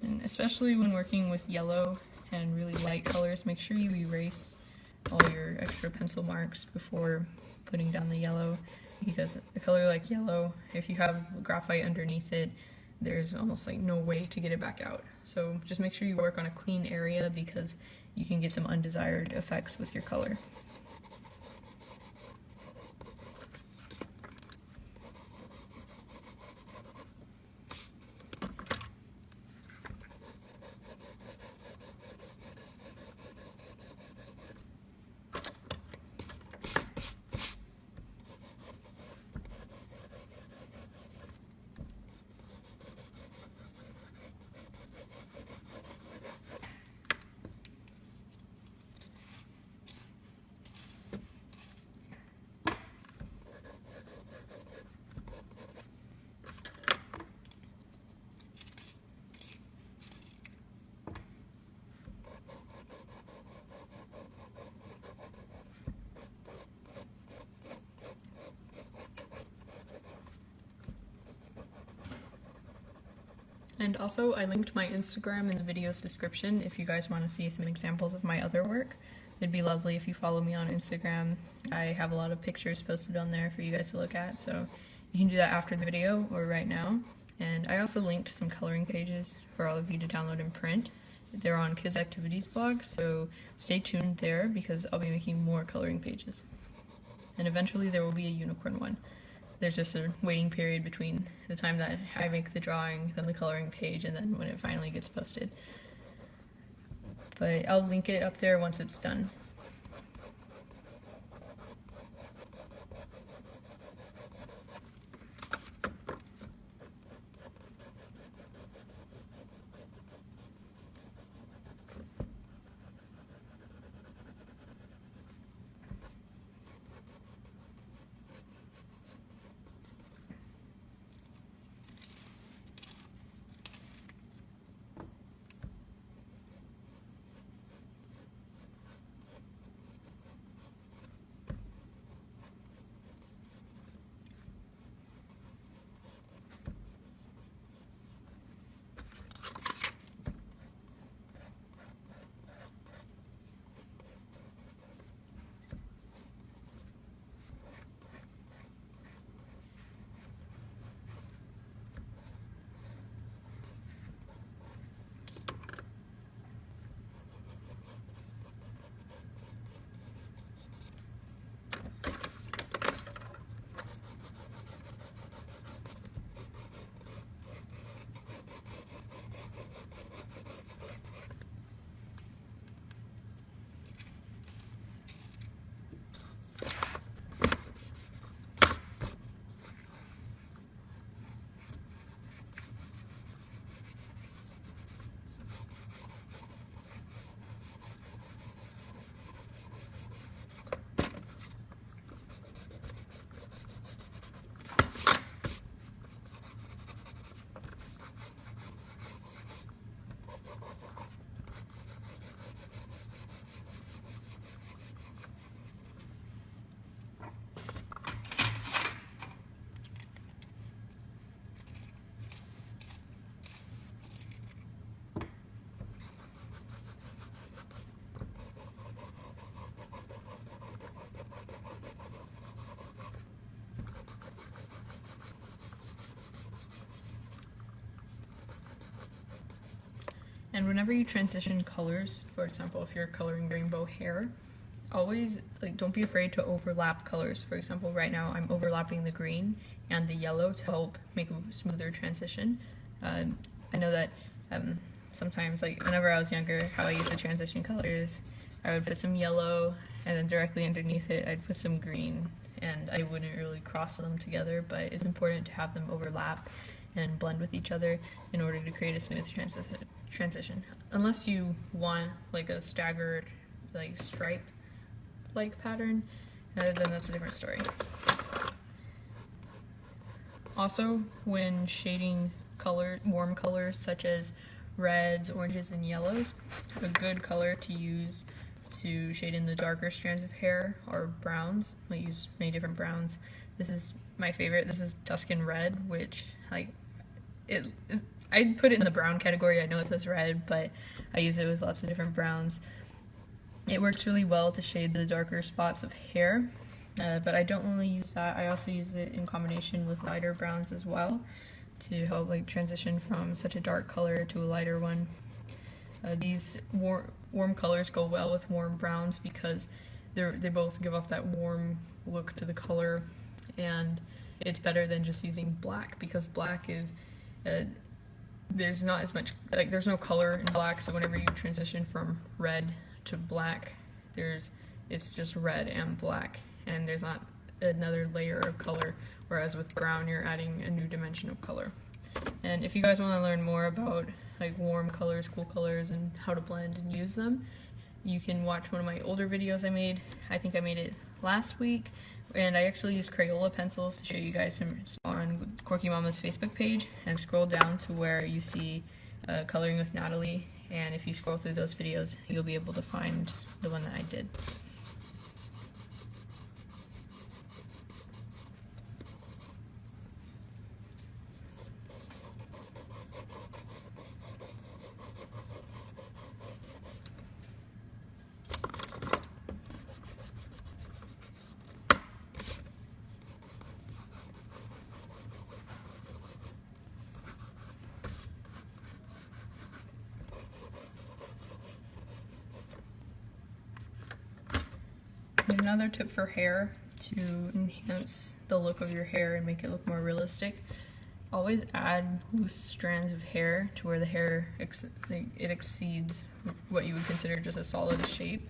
And especially when working with yellow and really light colors, make sure you erase all your extra pencil marks before putting down the yellow, because a color like yellow, if you have graphite underneath it, there's almost like no way to get it back out. So just make sure you work on a clean area, because you can get some undesired effects with your color. And also, I linked my Instagram in the video's description if you guys want to see some examples of my other work. It'd be lovely if you follow me on Instagram. I have a lot of pictures posted on there for you guys to look at, so you can do that after the video or right now. And I also linked some coloring pages for all of you to download and print. They're on Kids Activities blog, so stay tuned there, because I'll be making more coloring pages. And eventually there will be a unicorn one. There's just a waiting period between the time that I make the drawing, then the coloring page, and then when it finally gets posted. But I'll link it up there once it's done. And whenever you transition colors, for example, if you're coloring rainbow hair, always don't be afraid to overlap colors. For example, right now I'm overlapping the green and the yellow to help make a smoother transition. I know that sometimes, whenever I was younger, how I used to transition colors, I would put some yellow and then directly underneath it I'd put some green, and I wouldn't really cross them together, but it's important to have them overlap and blend with each other in order to create a smooth transition. Unless you want a staggered stripe pattern, then that's a different story. Also, when shading warm colors such as reds, oranges, and yellows, a good color to use to shade in the darker strands of hair are browns. I use many different browns. This is my favorite. This is Tuscan Red, which I'd put it in the brown category. I know it says red, but I use it with lots of different browns. It works really well to shade the darker spots of hair, but I don't only use that. I also use it in combination with lighter browns as well to help transition from such a dark color to a lighter one. These warm colors go well with warm browns because they both give off that warm look to the color, and it's better than just using black, because black is there's not as much there's no color in black, so whenever you transition from red to black, it's just red and black, and there's not another layer of color, whereas with brown you're adding a new dimension of color. And if you guys want to learn more about warm colors, cool colors, and how to blend and use them, you can watch one of my older videos I made. I think I made it last week, and I actually used Crayola pencils to show you guys some on Quirky Mama's Facebook page, and scroll down to where you see Coloring with Natalie, and if you scroll through those videos you'll be able to find the one that I did. Another tip for hair to enhance the look of your hair and make it look more realistic: always add loose strands of hair to where the hair exceeds what you would consider just a solid shape.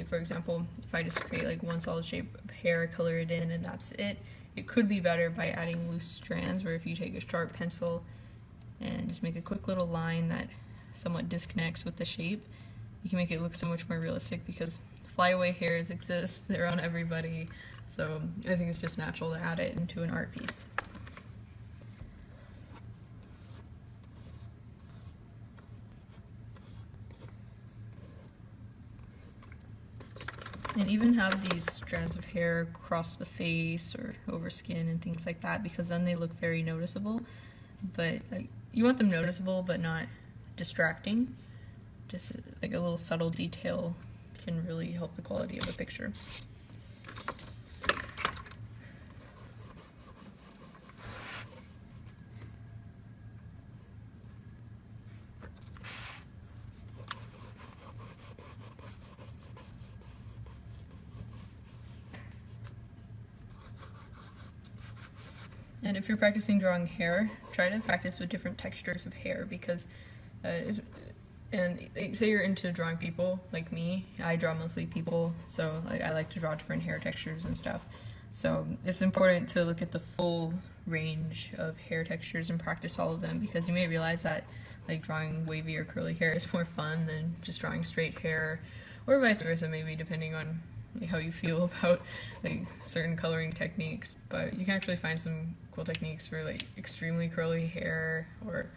For example, if I just create one solid shape of hair, color it in, and that's it. It could be better by adding loose strands, where if you take a sharp pencil and just make a quick little line that somewhat disconnects with the shape, you can make it look so much more realistic, because flyaway hairs exist, they're on everybody, so I think it's just natural to add it into an art piece. And even have these strands of hair across the face or over skin and things like that, because then they look very noticeable. But you want them noticeable but not distracting. Just a little subtle detail can really help the quality of a picture. And if you're practicing drawing hair, try to practice with different textures of hair, because and say you're into drawing people like me. I draw mostly people, so I like to draw different hair textures and stuff. So it's important to look at the full range of hair textures and practice all of them, because you may realize that drawing wavy or curly hair is more fun than just drawing straight hair, or vice versa, maybe, depending on how you feel about certain coloring techniques. But you can actually find some cool techniques for extremely curly hair or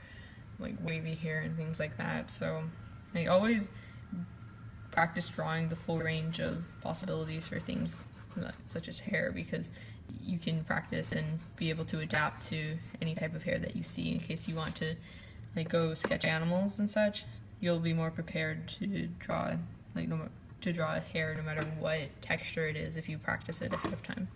wavy hair and things like that. So I always practice drawing the full range of possibilities for things such as hair, because you can practice and be able to adapt to any type of hair that you see. In case you want to go sketch animals and such, you'll be more prepared to draw hair no matter what texture it is if you practice it ahead of time.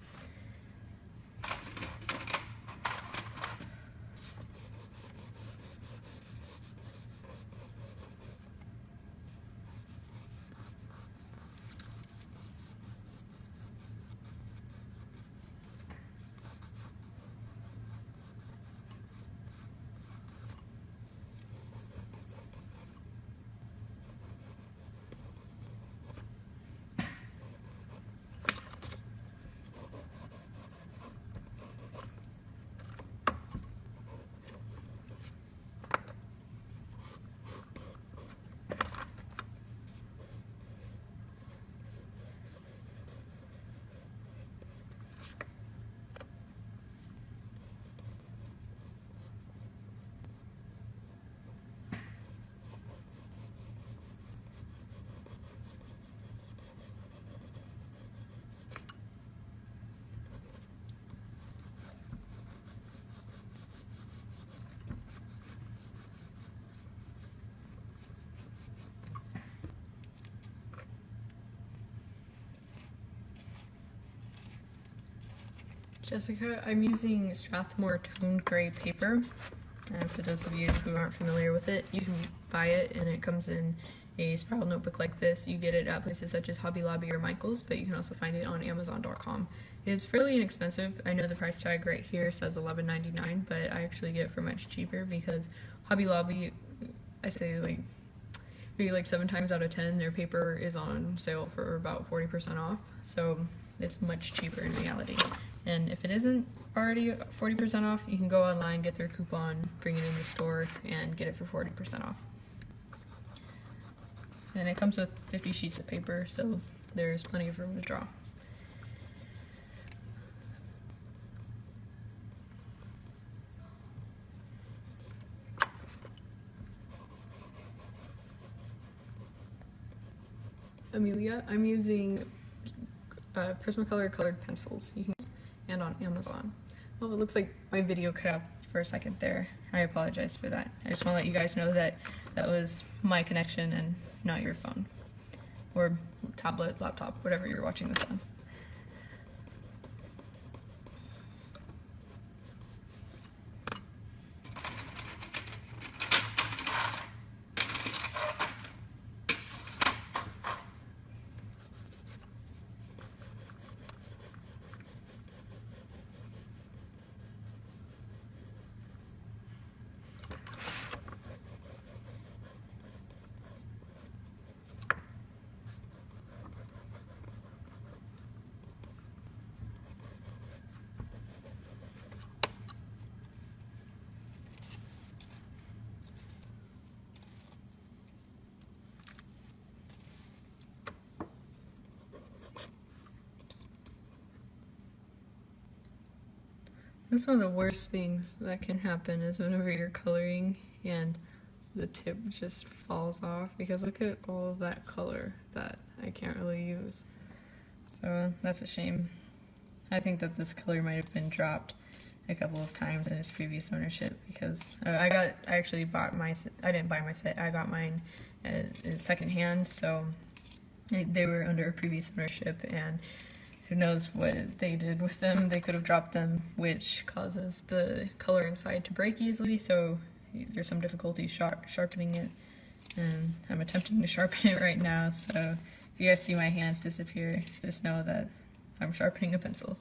Jessica. I'm using Strathmore toned gray paper. And for those of you who aren't familiar with it, you can buy it and it comes in a spiral notebook like this. You get it at places such as Hobby Lobby or Michaels, but you can also find it on Amazon.com. It's fairly inexpensive. I know the price tag right here says $11.99, but I actually get it for much cheaper because Hobby Lobby, I say maybe like 7 times out of 10, their paper is on sale for about 40% off. So it's much cheaper in reality. And if it isn't already 40% off, you can go online, get their coupon, bring it in the store, and get it for 40% off. And it comes with 50 sheets of paper, so there's plenty of room to draw. Amelia, I'm using Prismacolor colored pencils. You can use and on Amazon. Well, it looks like my video cut out for a second there. I apologize for that. I just want to let you guys know that that was my connection and not your phone or tablet, laptop, whatever you're watching this on. That's one of the worst things that can happen is whenever you're coloring and the tip just falls off, because look at all of that color that I can't really use. So that's a shame. I think that this color might have been dropped a couple of times in its previous ownership because I didn't buy my set, I got mine secondhand, so they were under a previous ownership and who knows what they did with them. They could have dropped them, which causes the color inside to break easily, so there's some difficulty sharpening it. And I'm attempting to sharpen it right now, so if you guys see my hands disappear, just know that I'm sharpening a pencil.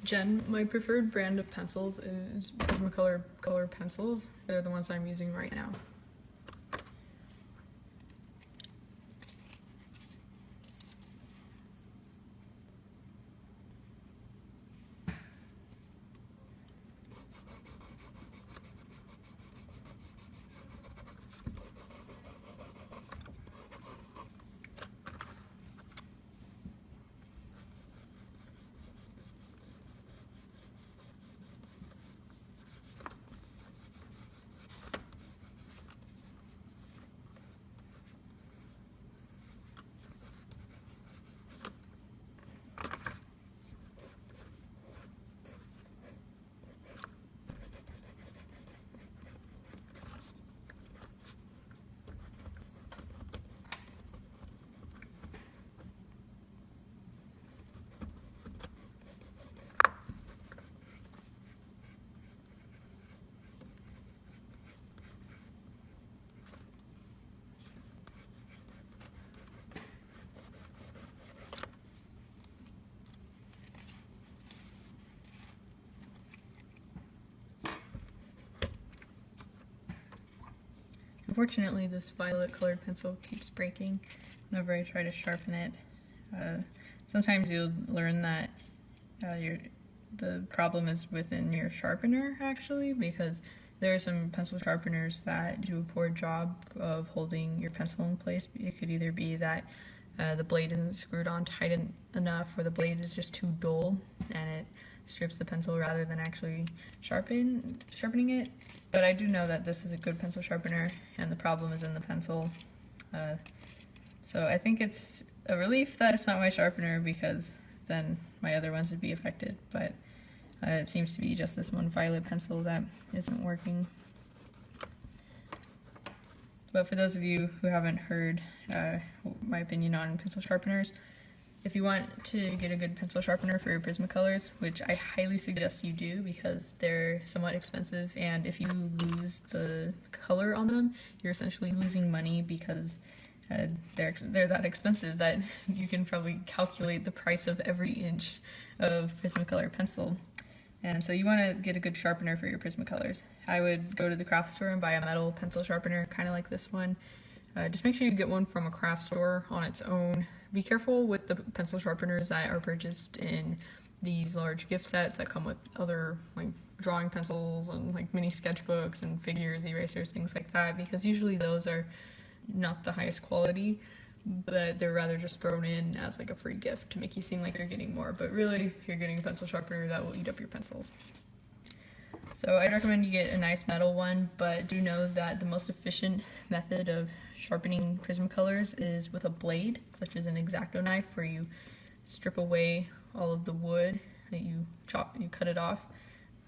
Jen, my preferred brand of pencils is Prismacolor color pencils. They're the ones I'm using right now. Unfortunately, this violet colored pencil keeps breaking whenever I try to sharpen it. Sometimes you'll learn that the problem is within your sharpener, actually, because there are some pencil sharpeners that do a poor job of holding your pencil in place. It could either be that the blade isn't screwed on tight enough, or the blade is just too dull and it strips the pencil rather than actually sharpening it. But I do know that this is a good pencil sharpener and the problem is in the pencil. So I think it's a relief that it's not my sharpener, because then my other ones would be affected. But it seems to be just this one violet pencil that isn't working. But for those of you who haven't heard my opinion on pencil sharpeners, if you want to get a good pencil sharpener for your Prismacolors, which I highly suggest you do because they're somewhat expensive, and if you lose the color on them, you're essentially losing money, because they're that expensive that you can probably calculate the price of every inch of Prismacolor pencil. And so you want to get a good sharpener for your Prismacolors. I would go to the craft store and buy a metal pencil sharpener, kind of like this one. Just make sure you get one from a craft store on its own. Be careful with the pencil sharpeners that are purchased in these large gift sets that come with other like drawing pencils and like mini sketchbooks and figures, erasers, things like that, because usually those are not the highest quality, but they're rather just thrown in as like a free gift to make you seem like you're getting more, but really you're getting a pencil sharpener that will eat up your pencils. So I'd recommend you get a nice metal one, but do know that the most efficient method of sharpening Prismacolors is with a blade, such as an X-Acto knife, where you strip away all of the wood that you cut it off.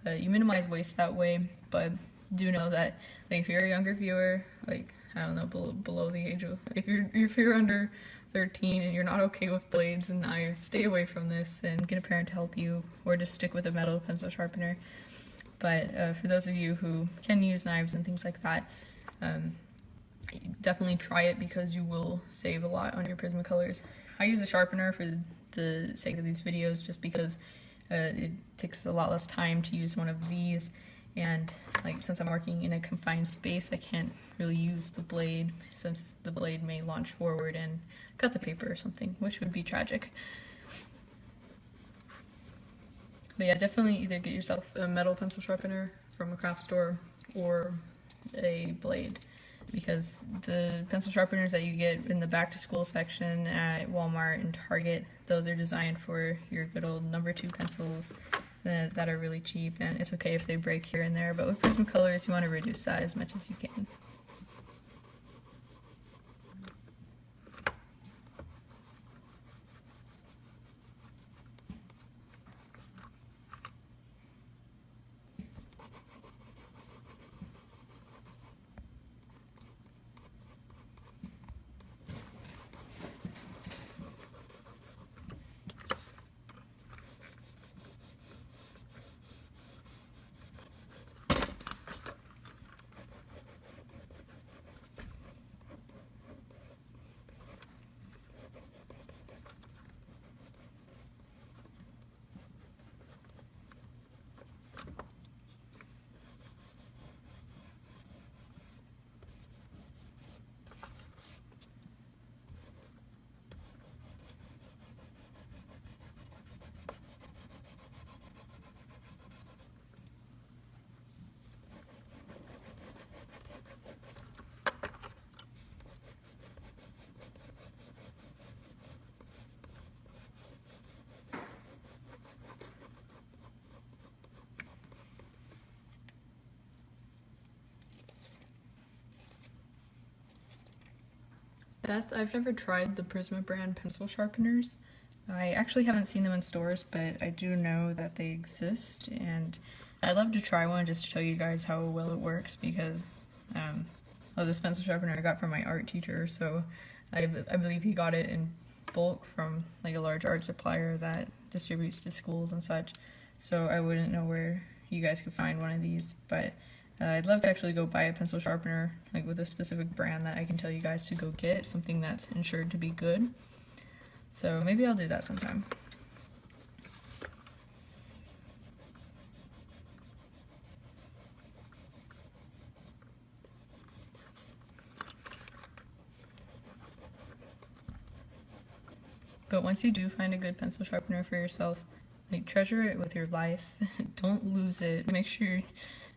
You minimize waste that way, but do know that like, if you're a younger viewer, like I don't know, below the age of, if you're under 13 and you're not okay with blades and knives, stay away from this and get a parent to help you, or just stick with a metal pencil sharpener. But for those of you who can use knives and things like that, definitely try it, because you will save a lot on your Prismacolors. I use a sharpener for the sake of these videos, just because it takes a lot less time to use one of these, and like since I'm working in a confined space, I can't really use the blade, since the blade may launch forward and cut the paper or something, which would be tragic. But yeah, definitely either get yourself a metal pencil sharpener from a craft store or a blade, because the pencil sharpeners that you get in the back to school section at Walmart and Target, those are designed for your good old number 2 pencils that are really cheap, and it's okay if they break here and there, but with Prismacolors you want to reduce that as much as you can. Beth, I've never tried the Prisma brand pencil sharpeners. I actually haven't seen them in stores, but I do know that they exist, and I'd love to try one just to show you guys how well it works, because this pencil sharpener I got from my art teacher, so I believe he got it in bulk from like a large art supplier that distributes to schools and such, so I wouldn't know where you guys could find one of these, but I'd love to actually go buy a pencil sharpener like with a specific brand that I can tell you guys to go get, something that's insured to be good. So maybe I'll do that sometime. But once you do find a good pencil sharpener for yourself, like treasure it with your life. Don't lose it. Make sure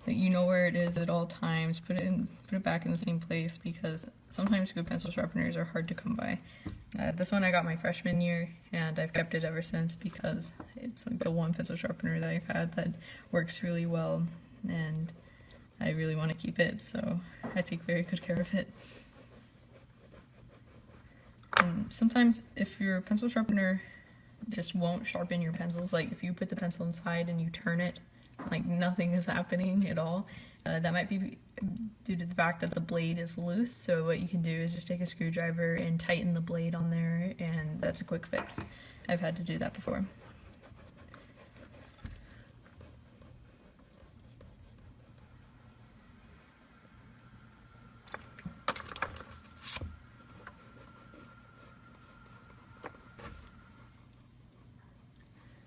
that you know where it is at all times. Put it back in the same place, because sometimes good pencil sharpeners are hard to come by. This one I got my freshman year, and I've kept it ever since because it's like the one pencil sharpener that I've had that works really well, and I really want to keep it, so I take very good care of it. And sometimes if your pencil sharpener just won't sharpen your pencils, like if you put the pencil inside and you turn it, like nothing is happening at all, that might be due to the fact that the blade is loose. So what you can do is just take a screwdriver and tighten the blade on there, and that's a quick fix. I've had to do that before.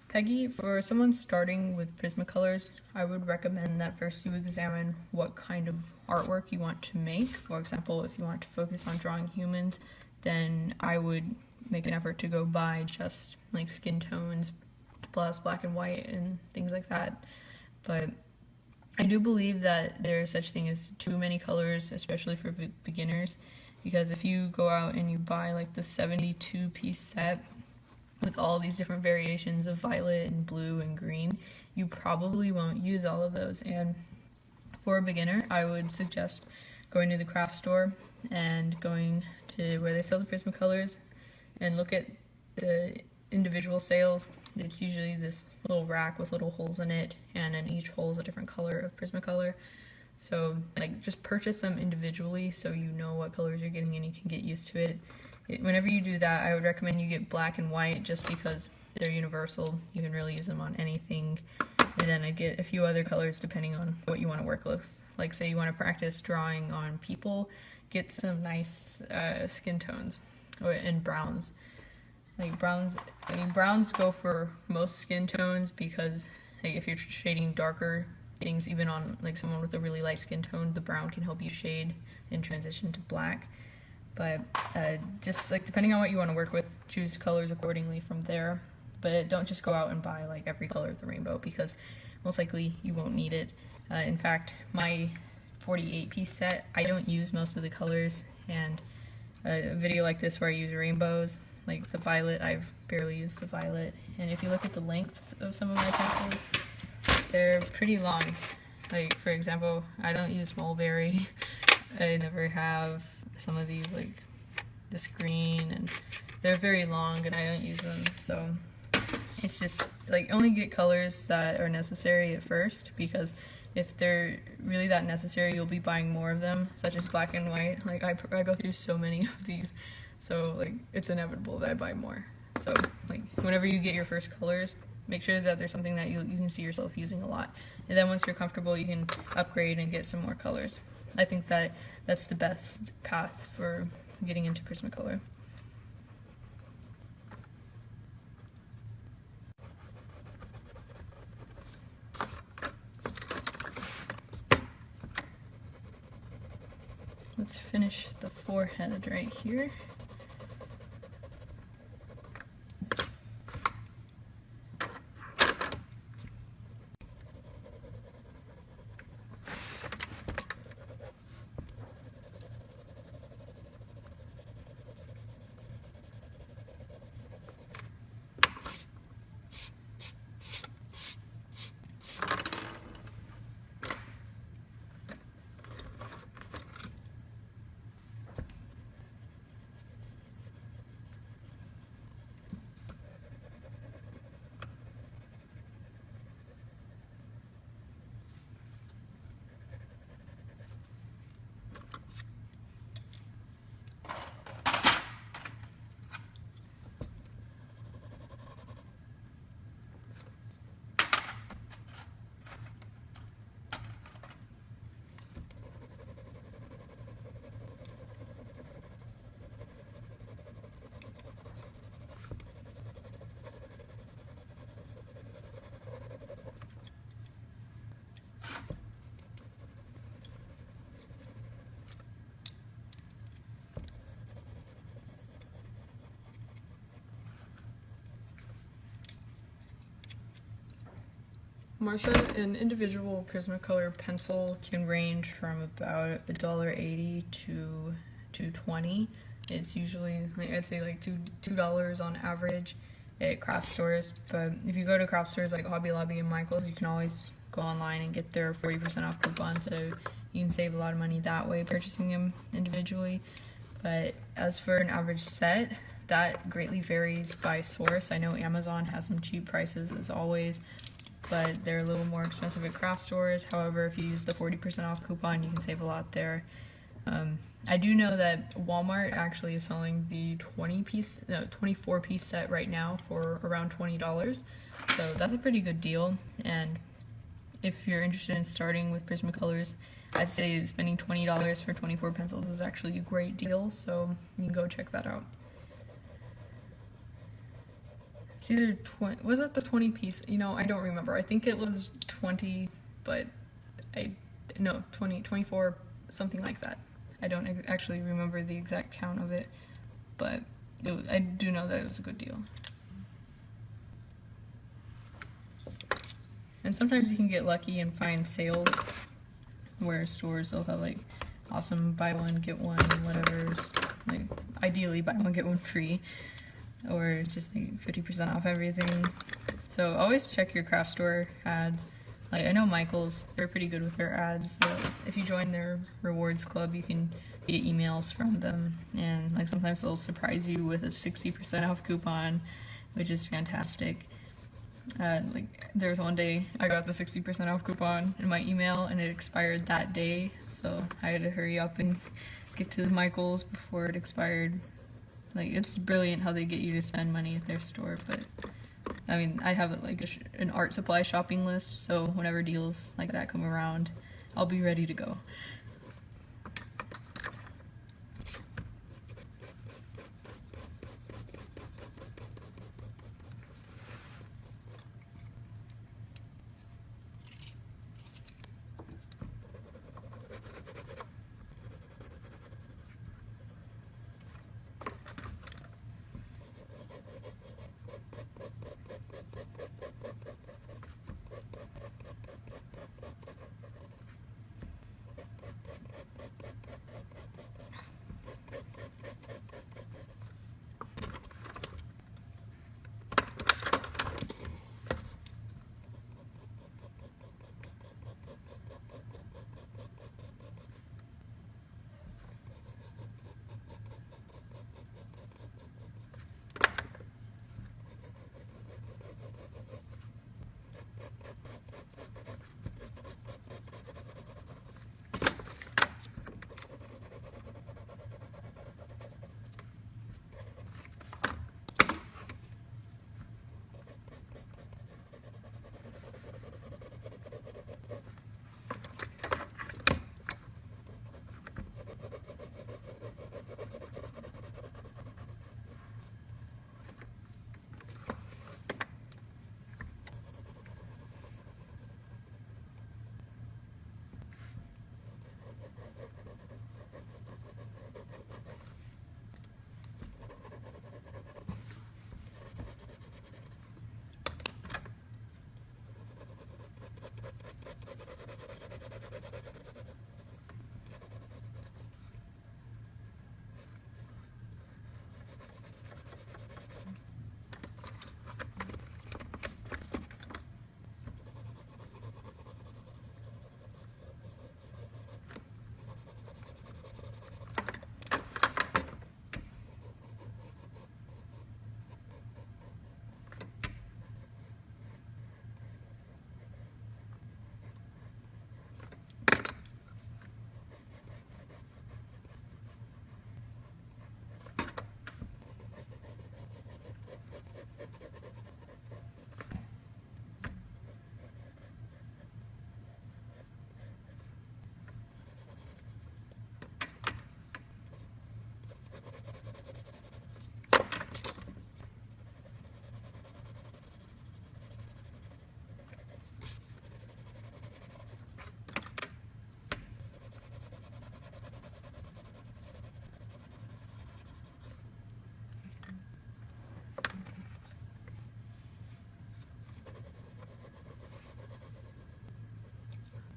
Peggy, for someone starting with Prismacolors, I would recommend that first you examine what kind of artwork you want to make. For example, if you want to focus on drawing humans, then I would make an effort to go by just like skin tones plus black and white and things like that. But I do believe that there is such thing as too many colors, especially for beginners, because if you go out and you buy like the 72-piece set with all these different variations of violet and blue and green, you probably won't use all of those. And for a beginner, I would suggest going to the craft store and going to where they sell the Prismacolors and look at the individual sales. It's usually this little rack with little holes in it, and in each hole is a different color of Prismacolor. So like just purchase them individually so you know what colors you're getting and you can get used to it. Whenever you do that, I would recommend you get black and white just because they're universal. You can really use them on anything. And then I'd get a few other colors depending on what you want to work with. Like say you want to practice drawing on people, get some nice skin tones and browns. Like browns, I mean browns go for most skin tones because like if you're shading darker things, even on like someone with a really light skin tone, the brown can help you shade and transition to black. But just like depending on what you want to work with, choose colors accordingly from there. But don't just go out and buy like every color of the rainbow, because most likely you won't need it. In fact, my 48-piece set, I don't use most of the colors, and a video like this where I use rainbows, like the violet, I've barely used the violet. And if you look at the lengths of some of my pencils, they're pretty long. Like for example, I don't use mulberry. I never have. Some of these, like this green, and they're very long and I don't use them, so it's just like only get colors that are necessary at first, because if they're really that necessary you'll be buying more of them, such as black and white. Like I go through so many of these, so like it's inevitable that I buy more. So like whenever you get your first colors, make sure that there's something that you can see yourself using a lot, and then once you're comfortable you can upgrade and get some more colors. I think that that's the best path for getting into Prismacolor. Let's finish the forehead right here. Marsha, an individual Prismacolor pencil can range from about $1.80 to $2.20. It's usually, like, I'd say like $2 on average at craft stores. But if you go to craft stores like Hobby Lobby and Michael's, you can always go online and get their 40% off coupon, so you can save a lot of money that way purchasing them individually. But as for an average set, that greatly varies by source. I know Amazon has some cheap prices as always, but they're a little more expensive at craft stores. However, if you use the 40% off coupon, you can save a lot there. I do know that Walmart actually is selling the 24-piece set right now for around $20. So that's a pretty good deal. And if you're interested in starting with Prismacolors, I'd say spending $20 for 24 pencils is actually a great deal. So you can go check that out. It's either 20, was it the 20 piece? You know, I don't remember. I think it was 20, but no, 20, 24, something like that. I don't actually remember the exact count of it, but I do know that it was a good deal. And sometimes you can get lucky and find sales where stores will have like awesome buy one, get one, whatever. Like ideally buy one, get one free. Or just like 50% off everything. So always check your craft store ads. Like I know Michael's, they're pretty good with their ads. If you join their rewards club, you can get emails from them, and like sometimes they'll surprise you with a 60% off coupon, which is fantastic. Like there was one day I got the 60% off coupon in my email and it expired that day, so I had to hurry up and get to Michael's before it expired. Like, it's brilliant how they get you to spend money at their store, but I mean, I have like an art supply shopping list, so whenever deals like that come around, I'll be ready to go.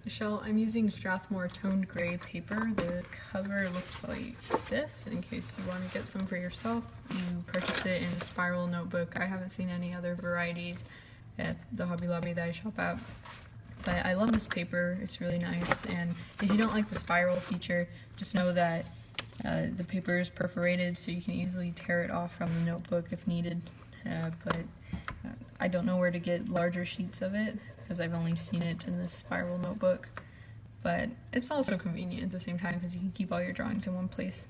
Michelle, I'm using Strathmore toned gray paper. The cover looks like this. In case you want to get some for yourself, you purchase it in a spiral notebook. I haven't seen any other varieties at the Hobby Lobby that I shop at. But I love this paper, it's really nice, and if you don't like the spiral feature, just know that the paper is perforated so you can easily tear it off from the notebook if needed. But I don't know where to get larger sheets of it because I've only seen it in this spiral notebook. But it's also convenient at the same time because you can keep all your drawings in one place.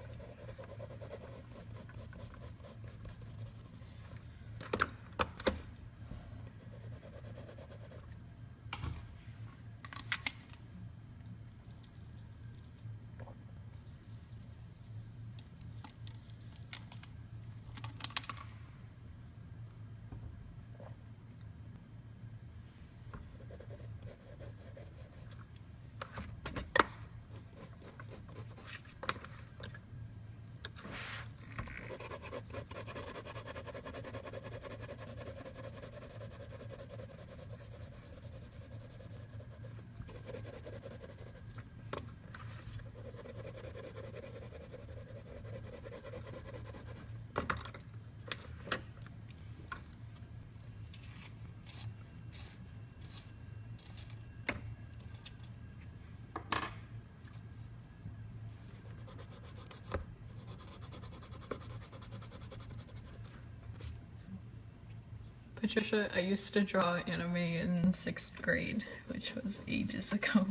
Patricia, I used to draw anime in 6th grade, which was ages ago.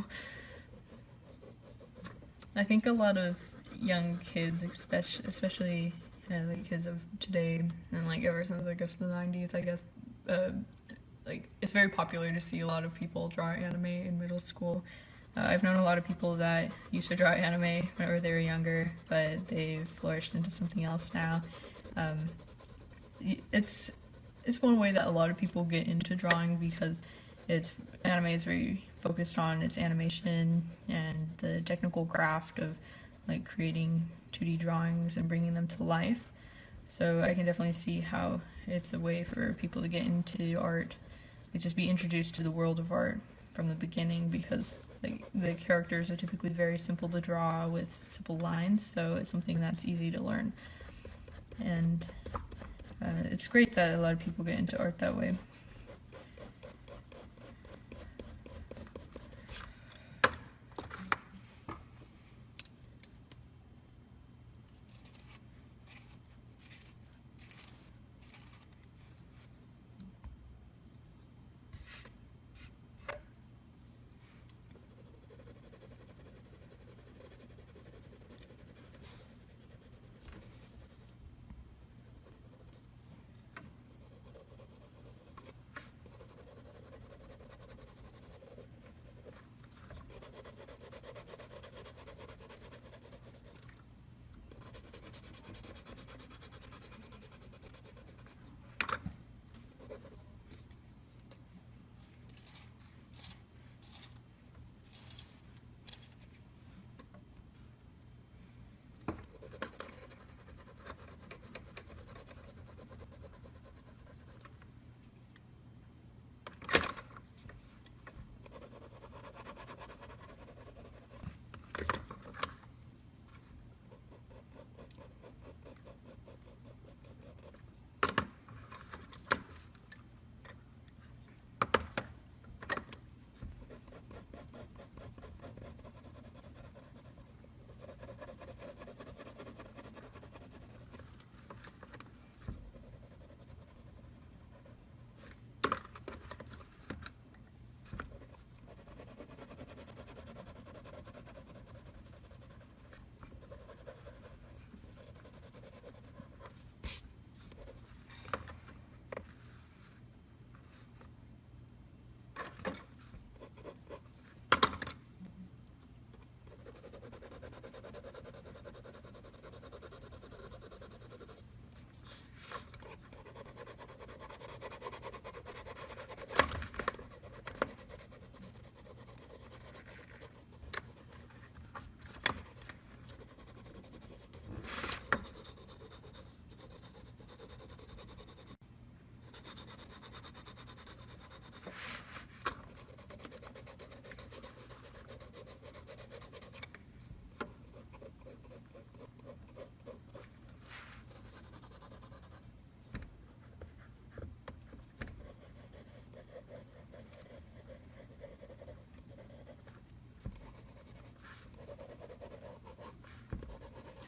I think a lot of young kids, especially like kids of today, and like ever since I guess the 90s, I guess, like it's very popular to see a lot of people draw anime in middle school. I've known a lot of people that used to draw anime whenever they were younger, but they've flourished into something else now. It's one way that a lot of people get into drawing because anime is very focused on its animation and the technical craft of like creating 2D drawings and bringing them to life. So I can definitely see how it's a way for people to get into art, like just be introduced to the world of art from the beginning, because like the characters are typically very simple to draw with simple lines, so it's something that's easy to learn. And it's great that a lot of people get into art that way.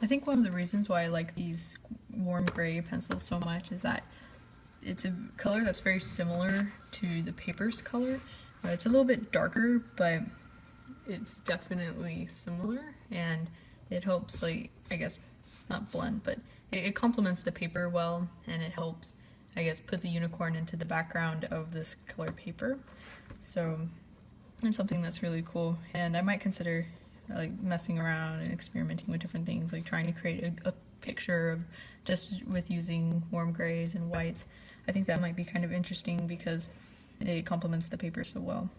I think one of the reasons why I like these warm gray pencils so much is that it's a color that's very similar to the paper's color. It's a little bit darker, but it's definitely similar, and it helps, like, I guess, not blend, but it complements the paper well, and it helps, I guess, put the unicorn into the background of this color paper. So it's something that's really cool, and I might consider like messing around and experimenting with different things, like trying to create a picture of just with using warm grays and whites. I think that might be kind of interesting because it complements the paper so well.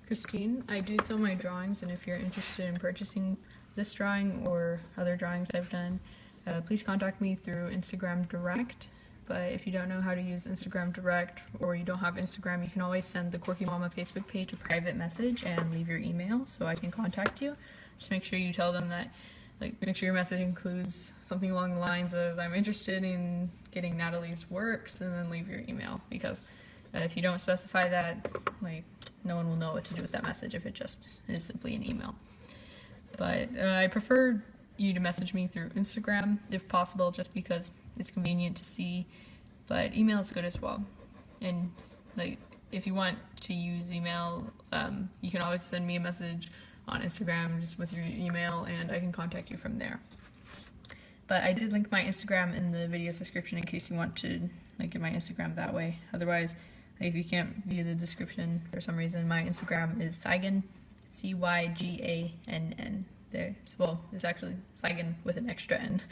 Christine, I do sell my drawings, and if you're interested in purchasing this drawing or other drawings I've done, please contact me through Instagram Direct. But if you don't know how to use Instagram Direct, or you don't have Instagram, you can always send the Quirky Mama Facebook page a private message and leave your email so I can contact you. Just make sure you tell them that, like, make sure your message includes something along the lines of, I'm interested in getting Natalie's works, and then leave your email, because if you don't specify that, like, no one will know what to do with that message if it just is simply an email. But I prefer you to message me through Instagram if possible, just because it's convenient to see, but email is good as well. And like, if you want to use email, you can always send me a message on Instagram just with your email, and I can contact you from there. But I did link my Instagram in the video's description in case you want to like get my Instagram that way. Otherwise, if you can't view the description for some reason, my Instagram is Cygann, Cygann. There, well, it's actually Cygann with an extra N.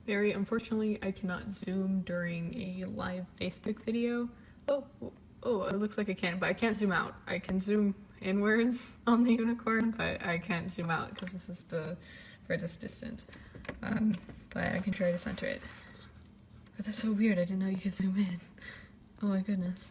Very unfortunately, I cannot zoom during a live Facebook video. Oh, it looks like I can, but I can't zoom out. I can zoom inwards on the unicorn, but I can't zoom out because this is the furthest distance. But I can try to center it. But that's so weird, I didn't know you could zoom in. Oh my goodness.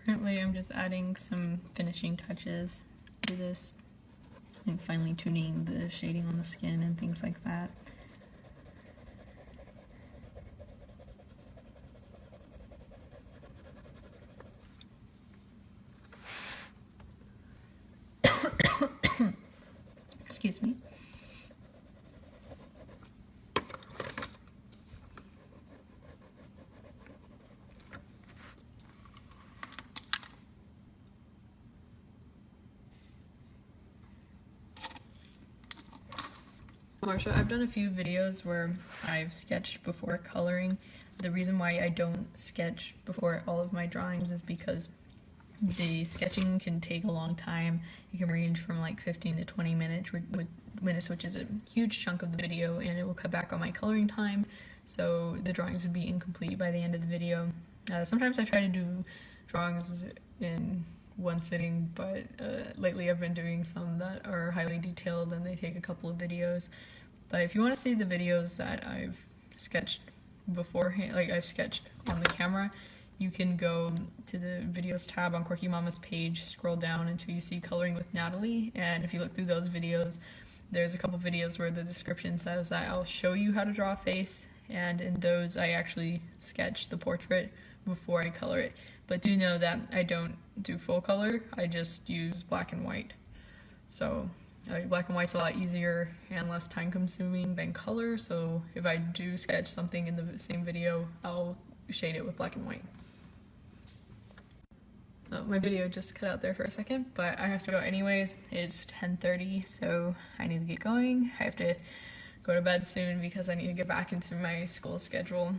Currently I'm just adding some finishing touches to this and finely tuning the shading on the skin and things like that. Excuse me. Marsha, I've done a few videos where I've sketched before coloring. The reason why I don't sketch before all of my drawings is because the sketching can take a long time. It can range from like 15 to 20 minutes, which is a huge chunk of the video, and it will cut back on my coloring time, so the drawings would be incomplete by the end of the video. Sometimes I try to do drawings in one sitting, but lately I've been doing some that are highly detailed and they take a couple of videos. But if you want to see the videos that I've sketched beforehand, like I've sketched on the camera, you can go to the videos tab on Quirky Mama's page, scroll down until you see Coloring with Natalie, and if you look through those videos, there's a couple videos where the description says that I'll show you how to draw a face, and in those I actually sketch the portrait before I color it. But do know that I don't do full color, I just use black and white. So black and white's a lot easier and less time consuming than color, so if I do sketch something in the same video, I'll shade it with black and white. My video just cut out there for a second, but I have to go anyways. It's 10:30, so I need to get going. I have to go to bed soon because I need to get back into my school schedule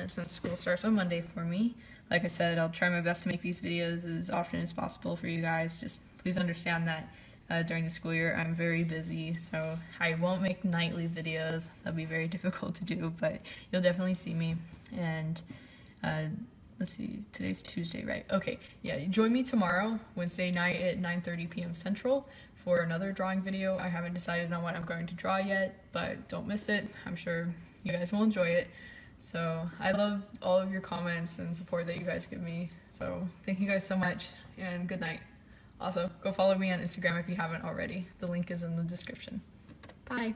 since school starts on Monday for me. Like I said, I'll try my best to make these videos as often as possible for you guys. Just please understand that during the school year I'm very busy, so I won't make nightly videos. That'll be very difficult to do, but you'll definitely see me. And let's see, today's Tuesday, right? Okay, yeah, join me tomorrow, Wednesday night at 9:30 p.m. Central for another drawing video. I haven't decided on what I'm going to draw yet, but don't miss it. I'm sure you guys will enjoy it. So I love all of your comments and support that you guys give me. So thank you guys so much, and good night. Also, go follow me on Instagram if you haven't already. The link is in the description. Bye.